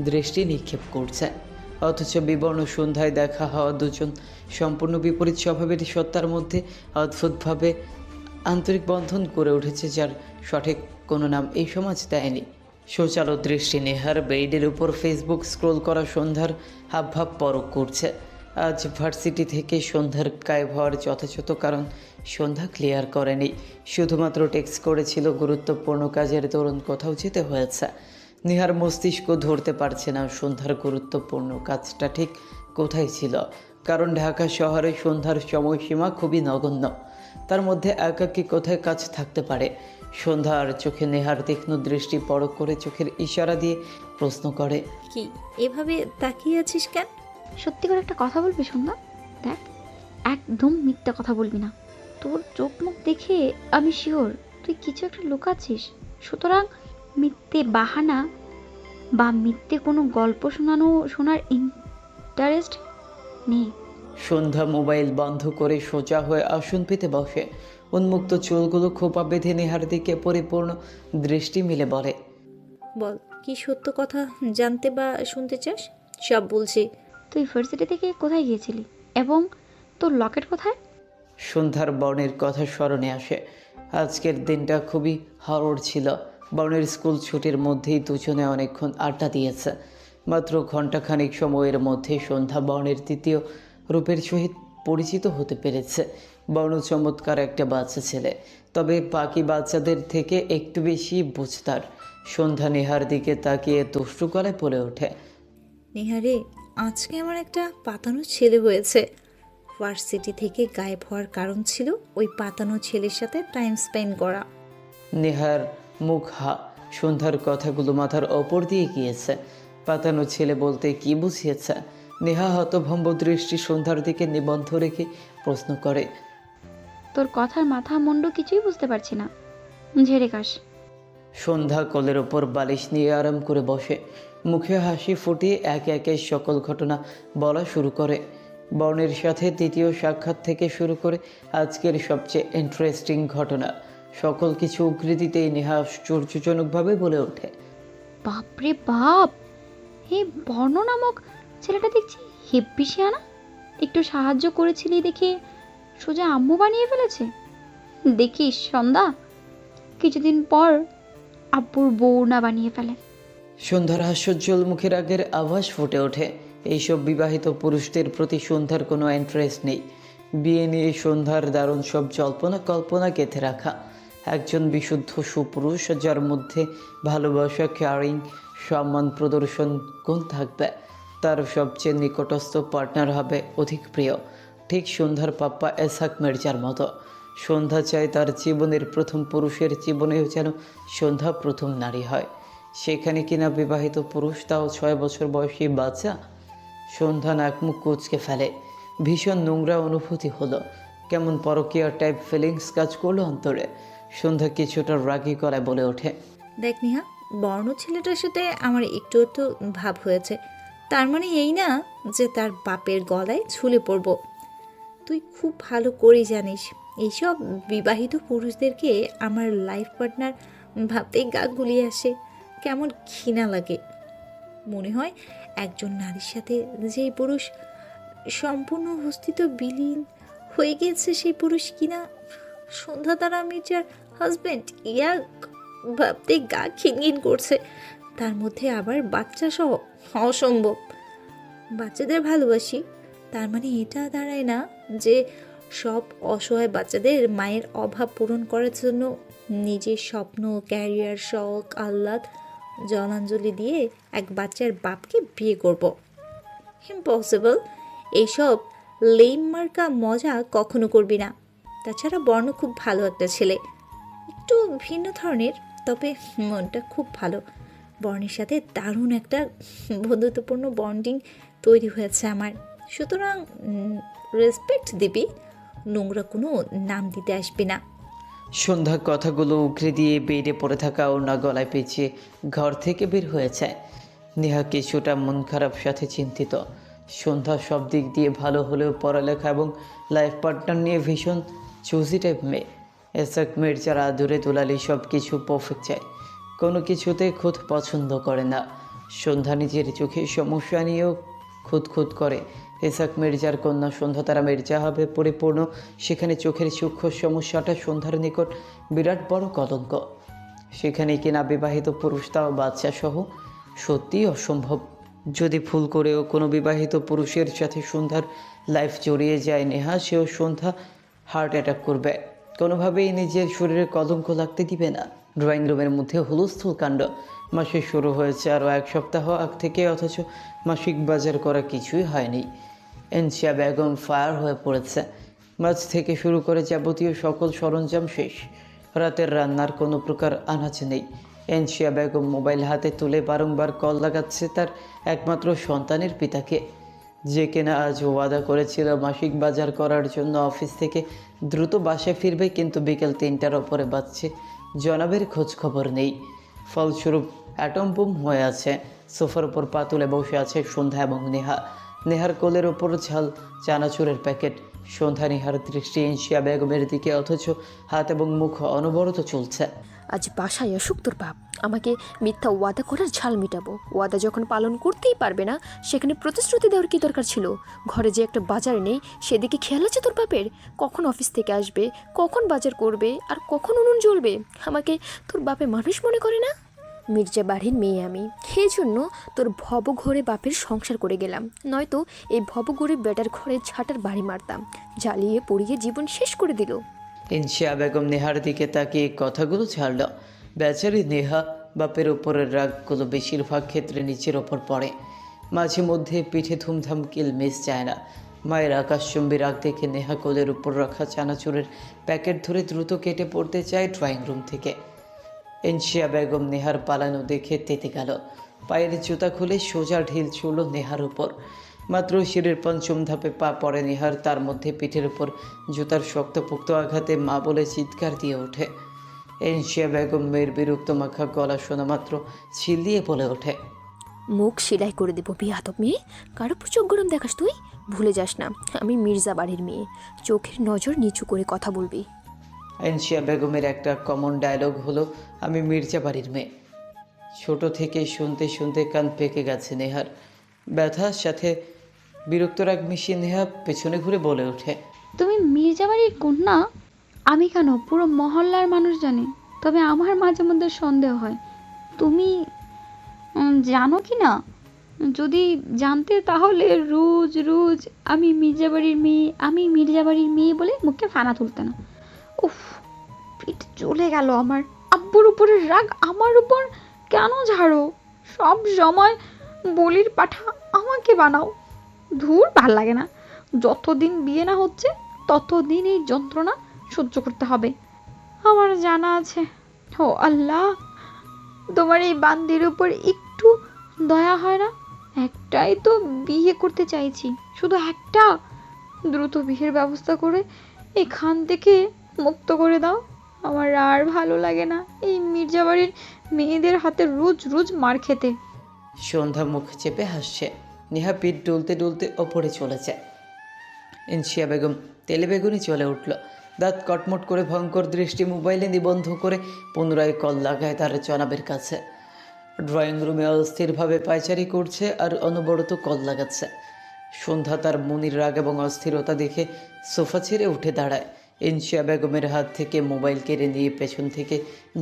দৃষ্টি নিক্ষেপ করছে, অথচ বিবর্ণ সন্ধ্যায় দেখা হওয়া দুজন সম্পূর্ণ বিপরীত স্বভাবের সত্তার মধ্যে অদ্ভুতভাবে আন্তরিক বন্ধন গড়ে উঠেছে, যার সঠিক কোনো নাম এই সমাজ দেয়নি। শৌচালো দৃষ্টি নেহার বেডের উপর ফেসবুক স্ক্রোল করা সন্ধ্যার হাবভাব পরখ করছে। আজ ভার্সিটি থেকে সন্ধ্যার গায়েব হওয়ার যথাযথ কারণ সন্ধ্যা ক্লিয়ার করেনি, শুধুমাত্র টেক্সট করেছিল গুরুত্বপূর্ণ কাজের দরুন কোথাও যেতে হয়েছে। নেহার মস্তিষ্ক ধরতে পারছে না সন্ধ্যার গুরুত্বপূর্ণ কাজটা ঠিক কোথায় ছিল, কারণ ঢাকা শহরে সন্ধ্যার সময়সীমা খুবই নগণ্য। তার মধ্যে একাকী কোথায় কাজ থাকতে পারে? সন্ধ্যার চোখে নেহার তীক্ষ্ণ দৃষ্টি পরখ করে চোখের ইশারা দিয়ে প্রশ্ন করে, কি এভাবে তাকিয়ে আছিস কেন? সত্যি করে একটা কথা বলবি সন্ধ্যা? দেখ, একদম মিথ্যা কথা বলবি না। তোর চোখ মুখ দেখে আমি শিওর তুই কিছু একটা লুকাচ্ছিস। সুতরাং মিথ্যে বাহানা বা মিথ্যে কোনো গল্প শোনার ইন্টারেস্ট নেই। সন্ধ্যা মোবাইল বন্ধ করে সোজা হয়ে আসন পেতে বসে। উন্মুক্ত চুলগুলো খোপা বেঁধে নেহার দিকে পরিপূর্ণ দৃষ্টি মিলে বলে, বল, কি সত্য কথা জানতে বা শুনতে চাস? সব বলছি। তুই ভার্সিটি থেকে কোথায় গিয়েছিলি এবং তোর লকেট কোথায়? সন্ধ্যার বর্ণের কথা স্মরণে আসে। আজকের দিনটা খুবই হরর ছিল। বর্ণের স্কুল ছুটির মধ্যেই দুজনে অনেকক্ষণ আড্ডা দিয়েছে। মাত্র ঘণ্টাখানিক সময়ের মধ্যে সন্ধ্যা বর্ণের তৃতীয় রূপের সহিত পরিচিত হতে পেরেছে। বর্ণ চমৎকার একটা বাচ্চা ছেলে, তবে বাকি বাচ্চাদের থেকে একটু বেশি বুঝতার। সন্ধ্যা নেহার দিকে তাকিয়ে দুষ্টু গলায় বলে ওঠে, নেহারে, আজকে আমার একটা পাতানো ছেলে হয়েছে। ভার্সিটি থেকে গায়েব হওয়ার কারণ ছিল ওই পাতানো ছেলের সাথে টাইম স্পেন্ড করা। নেহার মুখ সন্ধ্যার কথাগুলো মাথার ওপর দিয়ে গিয়েছে। পাতানো ছেলে বলতে কি বুঝিয়েছে? নেহা হতভম্ব দৃষ্টি সন্ধ্যার দিকে নিবদ্ধ রেখে প্রশ্ন করে, তোর কথার মাথা মুন্ডু কিছুই বুঝতে পারছি না। ঝেড়ে কাশ। সন্ধ্যা কোলের ওপর বালিশ নিয়ে আরাম করে বসে, মুখে হাসি ফুটিয়ে একে একে সকল ঘটনা বলা শুরু করে। বর্ণের সাথে তৃতীয় সাক্ষাৎ থেকে শুরু করে আজকের সবচেয়ে ইন্টারেস্টিং ঘটনা, সকল কিছু উদ্ধৃতিতেই নেহা আশ্চর্যজনকভাবে বলে ওঠে। বাপরে বাপ, এই বর্ণ নামক ছেলেটা দেখছি হেব্বি শিয়ানা। একটু সাহায্য করেছিলি দেখে সোজা আম্মু বানিয়ে ফেলেছে। দেখিস সন্ধ্যা, কিছুদিন পর আব্বুর বউ না বানিয়ে ফেলে। সন্ধ্যার হাস্যোজ্জ্বল মুখের আগের আভাস ফুটে ওঠে। এইসব বিবাহিত পুরুষদের প্রতি সন্ধ্যার কোনো ইন্টারেস্ট নেই। বিয়ে নিয়ে সন্ধ্যার দারুণ সব জল্পনা কল্পনা গেঁথে রাখা একজন বিশুদ্ধ সুপুরুষ, যার মধ্যে ভালোবাসা, কেয়ারিং, সম্মান প্রদর্শন গুণ থাকবে। তার সবচেয়ে নিকটস্থ পার্টনার হবে অধিক প্রিয়, ঠিক সন্ধ্যার পাপ্পা এসহাক মির্জার মতো। সন্ধ্যা চায় তার জীবনের প্রথম পুরুষের জীবনেও যেন সন্ধ্যা প্রথম নারী হয়। সেখানে কিনা বিবাহিত পুরুষ, তাও 6 বছর বয়সী বাচ্চা। সন্ধ্যা নাক মুখ কুঁচকে ফেলে। ভীষণ নোংরা অনুভূতি হলো, কেমন পরকীয়া টাইপ ফিলিংস কাজ করলো অন্তরে। সন্ধ্যা কিছুটা রাগী গলায় বলে ওঠে, দেখ নেহা, বর্ণ ছেলেটার সাথে আমার একটু একটু ভাব হয়েছে, তার মানে এই না যে তার বাপের গলায় ঝুলে পড়ব। তুই খুব ভালো করেই জানিস এইসব বিবাহিত পুরুষদেরকে আমার লাইফ পার্টনার ভাবতেই গা গুলিয়ে আসে, কেমন ঘৃণা লাগে। মনে হয় একজন নারীর সাথে যেই পুরুষ সম্পূর্ণ অস্তিত্ব বিলীন হয়ে গিয়েছে, সেই পুরুষ কিনা সন্ধ্যা তারা মির্জার হাজব্যান্ড, ইয়া ভাবতে গা খিনখিন করছে। তার মধ্যে আবার বাচ্চা সহ, অসম্ভব। বাচ্চাদের ভালোবাসি, তার মানে এটা দাঁড়ায় না যে সব অসহায় বাচ্চাদের মায়ের অভাব পূরণ করার জন্য নিজের স্বপ্ন, ক্যারিয়ার, শখ, আহ্লাদ জলাঞ্জলি দিয়ে এক বাচ্চার বাপকে বিয়ে করব। ইম্পসিবল। এইসব লেম মার্কা মজা কখনো করবি না। তাছাড়া বর্ণ খুব ভালো একটা ছেলে, একটু ভিন্ন ধরনের, তবে মনটা খুব ভালো। বর্ণের সাথে দারুণ একটা বন্ধুত্বপূর্ণ বন্ডিং তৈরি হয়েছে আমার। সুতরাং রেসপেক্ট দিবি, নোংরা কোনো নাম দিতে আসবি না। সন্ধ্যা কথাগুলো উগরে দিয়ে বেডে পড়ে থাকা ওড়না গলায় পেঁচিয়ে ঘর থেকে বের হয়েছে। নেহা কিছুটা মন খারাপ সাথে চিন্তিত। সন্ধ্যা সব দিক দিয়ে ভালো হলেও পড়ালেখা এবং লাইফ পার্টনার নিয়ে ভীষণ চুজি টাইপ মেয়ে। এসহাক মির্জার আদুরে দুলালি সব কিছু পারফেক্ট চায়, কোনো কিছুতে খুদ পছন্দ করে না। সন্ধ্যা নিজের চোখের সমস্যা নিয়েও খুঁত করে। এসহাক মির্জার কন্যা সন্ধ্যা তারা মির্জা হবে পরিপূর্ণ, সেখানে চোখের সূক্ষ্ম সমস্যাটা সন্ধ্যার নিকট বিরাট বড় কলঙ্ক। সেখানে কিনা বিবাহিত পুরুষ, তাও বাচ্চা সহ, সত্যিই অসম্ভব। যদি ভুল করেও কোনো বিবাহিত পুরুষের সাথে সন্ধ্যার লাইফ জড়িয়ে যায় নেহা, সেও সন্ধ্যা হার্ট অ্যাটাক করবে, কোনোভাবেই নিজের শরীরে কলঙ্ক লাগতে দিবে না। ড্রয়িং রুমের মধ্যে হুলস্থুল কাণ্ড। মাসে শুরু হয়েছে আরও 1 সপ্তাহ আগ থেকে, অথচ মাসিক বাজার করা কিছুই হয়নি। এনশিয়া বেগম ফায়ার হয়ে পড়েছে। মাছ থেকে শুরু করে যাবতীয় সকল সরঞ্জাম শেষ। রাতের রান্নার কোনো প্রকার আনাজ নেই। এনশিয়া বেগম মোবাইল হাতে তুলে বারংবার কল লাগাচ্ছে তার একমাত্র সন্তানের পিতাকে, যে কিনা আজ ওয়াদা করেছিল মাসিক বাজার করার জন্য অফিস থেকে দ্রুত বাসায় ফিরবে, কিন্তু বিকেল 3টার ওপরে বাজছে, জনাবের খোঁজ খবর নেই। ফলস্বরূপ অ্যাটম বোম হয়ে আছে। সোফার ওপর পা তুলে বসে আছে সন্ধ্যা এবং নেহা। নেহার কোলের ওপর ঝাল চানাচুরের প্যাকেট। সন্ধ্যা নেহার দৃষ্টি এনশিয়া বেগমের দিকে, অথচ হাত এবং মুখ অনবরত চলছে। আজ বাসায় আসুক তোর বাপ, আমাকে মিথ্যা ওয়াদা করার ঝাল মিটাবো। ওয়াদা যখন পালন করতেই পারবে না, সেখানে প্রতিশ্রুতি দেওয়ার কি দরকার ছিল? ঘরে যে একটা বাজার নেই, সেদিকে খেয়াল আছে তোর বাপের? কখন অফিস থেকে আসবে, কখন বাজার করবে, আর কখন উনুন জ্বলবে? আমাকে তোর বাপে মানুষ মনে করে না? মির্জা বাড়ির মেয়ে আমি, সেই জন্য তোর ভবঘরে বাপের সংসার করে গেলাম, নয়তো এই ভবঘরে বেটার ঘরে ঝাঁটার বাড়ি মারতাম, জ্বালিয়ে পুড়িয়ে জীবন শেষ করে দিল। এনশিয়া বেগম নেহার দিকে তাকিয়ে কথাগুলো ছাড়ল। বেচারি নেহা বাপের ওপরের রাগগুলো বেশিরভাগ ক্ষেত্রে নিচের ওপর পড়ে, মাঝে মধ্যে পিঠে ধুমধাম কিল মিস যায় না। মায়ের আকাশচুম্বী রাগ দেখে নেহা কোলের উপর রাখা চানাচুরের প্যাকেট ধরে দ্রুত কেটে পড়তে চায় ড্রয়িং রুম থেকে। এনশিয়া বেগম নেহার পালানো দেখে তেতে গেল। পায়ের জুতা খুলে সোজা ঢিল ছুড়ল নেহার উপর। মাত্র সিঁড়ির 5ম ধাপে পা পড়ে নেহার, তার মধ্যে পিঠের উপর জুতার শক্তপোক্ত আঘাতে মা বলে চিৎকার দিয়ে ওঠে। এনশিয়া বেগম মেয়ের বিরক্ত মাখা গলা শোনা মাত্র চিল্লিয়ে বলে ওঠে, মুখ সেলাই করে দেবো বিয়াদব মেয়ে। কার উপর চোখ গরম দেখাস তুই? ভুলে যাস না আমি মির্জা বাড়ির মেয়ে। চোখের নজর নিচু করে কথা বলবি। এনশিয়া বেগমের একটা কমন ডায়লগ হলো, আমি মির্জা বাড়ির মেয়ে। ছোট থেকে শুনতে শুনতে কান পেকে গেছে নেহার। ব্যথার সাথে বিরক্ত রাগ মিশিয়ে নেহা পেছনে ঘুরে বলে ওঠে, তুমি মির্জাবাড়ির কন্যা? আমি কেন, পুরো মহল্লার মানুষ জানে। তবে আমার মাঝে মধ্যে সন্দেহ হয় তুমি জানো কি না। যদি জানতে তাহলে রোজ রোজ আমি মির্জাবাড়ির মেয়ে বলে মুখে ফানা তুলতে না। উফ, পিঠ চলে গেল আমার। আব্বুর উপরের রাগ আমার উপর কেন ঝাড়ো? সব সময় বলির পাঠা আমাকে বানাও। ধুর, ভাল লাগে না। যতদিন বিয়ে না হচ্ছে ততদিন এই যন্ত্রণা সহ্য করতে হবে। আমার জানা আছে। ও আল্লাহ, তোমার এই বান্দির উপর একটু দয়া হয় না? একটাই তো বিয়ে করতে চাইছি, শুধু একটা। দ্রুত বিয়ের ব্যবস্থা করে এখান থেকে মুক্ত করে দাও। আমার আর ভালো লাগে না এই মির্জাবাড়ির মেয়েদের হাতে রোজ রোজ মার খেতে। সন্ধ্যা মুখ চেপে হাসছে। নেহা পিঠ ডুলতে ডুলতে ওপরে চলে যায়। এনশিয়া বেগম তেলে বেগুনি চলে উঠল। দাঁত কটমট করে ভয়ঙ্কর দৃষ্টি মোবাইলে নিবন্ধ করে পুনরায় কল লাগায় তার জনাবের কাছে। ড্রয়িং রুমে অস্থিরভাবে পায়চারি করছে আর অনবরত কল লাগাচ্ছে। সন্ধ্যা তার মনির রাগ এবং অস্থিরতা দেখে সোফা ছেড়ে উঠে দাঁড়ায়। ইনশিয়া বেগমের হাত থেকে মোবাইল কেড়ে নিয়ে পেছন থেকে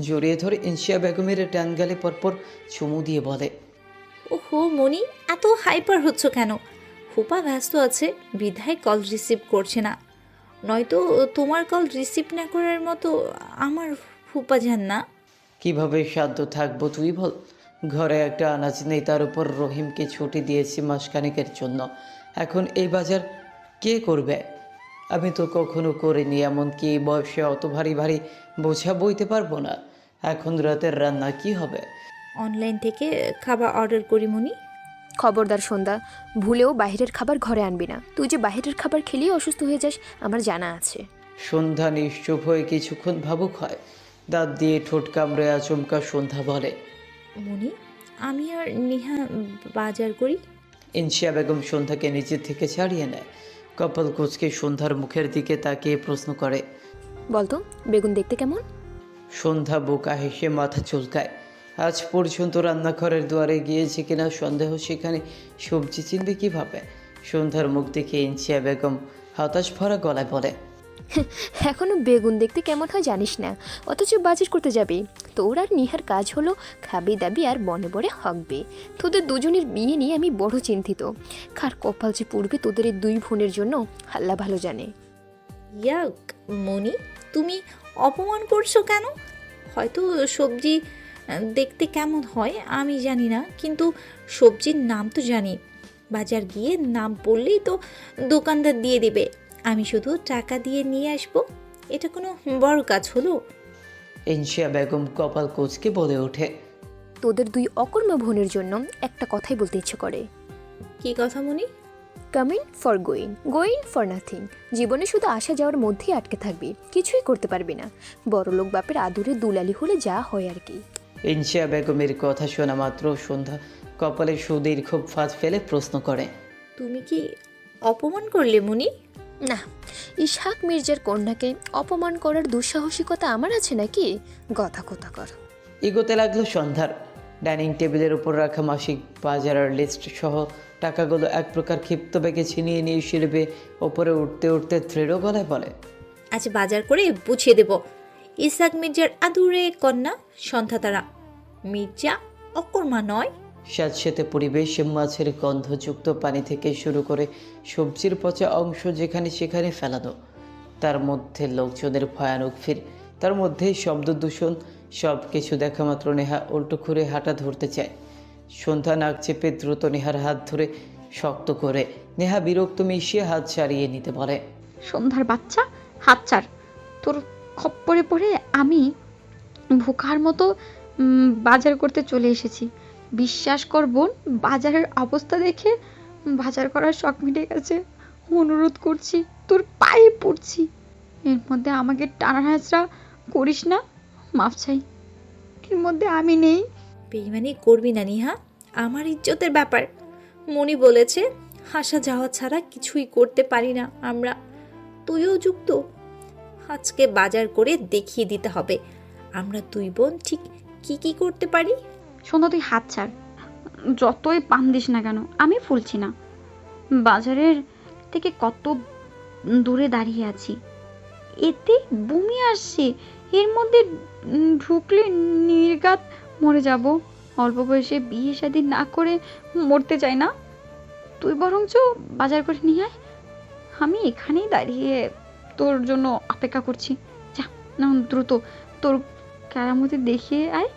জড়িয়ে ধরে ইনশিয়া বেগমের টান গালে পরপর চুমু দিয়ে বলে, ওহো মনি, এত হাইপার হচ্ছ কেন? ফুপা ব্যস্ত আছে বিধায় কল রিসিভ করছে না, নয়তো তোমার কল রিসিভ না করার মতো আমার ফুপা যান না। কিভাবে শান্ত থাকবো তুই বল? ঘরে একটা আনাজ নেই, তার উপর রহিমকে ছুটি দিয়েছি মাসখানেকের জন্য। এখন এই বাজার কে করবে? আমি তো কখনো করিনি, এমনকি এই বয়সে অত ভারী ভারী বোঝা বইতে পারবো না। এখন রাতের রান্না কি হবে? অনলাইন থেকে খাবার অর্ডার করি মনি। খবরদার সন্ধ্যা, ভুলেও বাইরের খাবার ঘরে আনবি না। তুই যে বাইরের খাবার খেলেই অসুস্থ হয়ে যাস আমার জানা আছে। সন্ধ্যা নিশ্চুপ হয়ে কিছুক্ষণ ভাবুক হয়। দাঁত দিয়ে ঠোঁট কামড়ে আচমকা সন্ধ্যা বলে, মনি, আমি আর নেহা বাজার করি। ইনশিয়া বেগম সন্ধ্যাকে নিজের থেকে ছাড়িয়ে নেয়। কপাল কুঁচকে সন্ধ্যার মুখের দিকে তাকিয়ে প্রশ্ন করে, বলতো বেগুন দেখতে কেমন? সন্ধ্যা বোকা হেসে মাথা চুলকায়। আজ পর্যন্ত রান্নাঘরের দুয়ারে গিয়েছে কিনা সন্দেহ, সেখানে সবজি চিনবে কীভাবে? সন্ধ্যার মুখ দেখে ইনশিয়া বেগম হতাশ ভরা গলায় বলে, এখনো বেগুন দেখতে কেমন হয় জানিস না, অথচ বাজার করতে যাবি। তোর আর নিহার কাজ হলো খাবি দাবি আর বনে বনে হকবে। তোদের দুজনের বিয়ে নিয়ে আমি বড় চিন্তিত। কার কপাল যে পড়বে তোদের এই দুই বোনের জন্য আল্লাহ ভালো জানে। ইয়াক মনি, তুমি অপমান করছো কেন? হয়তো সবজি দেখতে কেমন হয় আমি জানি না, কিন্তু সবজির নাম তো জানি। বাজার গিয়ে নাম বললেই তো দোকানদার দিয়ে দেবে, আমি শুধু টাকা দিয়ে নিয়ে আসবো। এটা কোনো বড় কাজ হলো? ইনশিয়া বেগম কপাল কুঁচকে বলে ওঠে, তোদের দুই অকর্মা বোনের জন্য একটা কথাই বলতে ইচ্ছে করে। কি কথা মনি? Coming for going, going for nothing. জীবনে শুধু আসা যাওয়ার মধ্যেই আটকে থাকবি, কিছুই করতে পারবি না। বড়লোক বাপের আদুরে দুলালি হলে যা হয় আর কি। ইনশিয়া বেগমের কথা শোনা মাত্র সন্ধ্যা কপালে সুদীর্ঘ ফাঁদ ফেলে প্রশ্ন করে, তুমি কি অপমান করলে মনি? না, ইসহাক মির্জার কন্যাকে অপমান করার দুঃসাহসিকতা আমার আছে নাকি? গথা কথা কর। এগোতে লাগলো সন্ধ্যার। ডাইনিং টেবিলের উপর রাখা মাসিক বাজারের লিস্ট সহ টাকাগুলো এক প্রকার ক্ষিপ্ত বেগে ছিনিয়ে নিয়ে শিরবে ওপরে উঠতে উঠতে দৃঢ় গলায় বলে, আজ বাজার করে বুঝিয়ে দেব ইসহাক মির্জার আদুরে কন্যা সন্ধ্যা তারা মির্জা অকর্মা নয়। স্যাঁতস্যাঁতে পরিবেশ, মাছের গন্ধযুক্ত পানি থেকে শুরু করে সবজির পচা অংশ যেখানে সেখানে ফেলানো, তার মধ্যে লোকজনের ভয়ানক ভিড়, তার মধ্যেই শব্দ দূষণ। সব কিছু দেখা মাত্র নেহা উল্টো ঘুরে হাঁটা ধরতে চায়। সন্ধ্যা নাক চেপে দ্রুত নেহার হাত ধরে শক্ত করে। নেহা বিরক্ত মিশিয়ে হাত ছাড়িয়ে নিতে বলে, সন্ধ্যার বাচ্চা, হাত ছাড়। তোর খপ্পরে পড়ে আমি ভোকার মতো বাজার করতে চলে এসেছি। বিশ্বাস কর বোন, বাজারের অবস্থা দেখে বাজার করার শখ মিটে গেছে। অনুরোধ করছি, তোর পায়ে পড়ছি, এর মধ্যে আমাকে টানা হেঁচড়া করিস না। মাফ চাই, এর মধ্যে আমি নেই। বেইমানি করবি না নিহা, আমার ইজ্জতের ব্যাপার। মনি বলেছে আসা যাওয়া ছাড়া কিছুই করতে পারি না আমরা, তুইও যুক্ত। আজকে বাজার করে দেখিয়ে দিতে হবে আমরা দুই বোন ঠিক কি কি করতে পারি। সন্ধ্যা তুই হাত ছাড়, যতই পান দিস না কেন আমি ফুলছি না। বাজারের থেকে কত দূরে দাঁড়িয়ে আছি, এতে বমি আসছে, এর মধ্যে ঢুকলে নির্ঘাত মরে যাব। অল্প বয়সে বিয়ে শাদী না করে মরতে চাই না। তুই বরঞ্চ বাজার করে নিয়ে আয়, আমি এখানেই দাঁড়িয়ে তোর জন্য অপেক্ষা করছি। যা না, দ্রুত তোর কেরামতি দেখিয়ে আয়।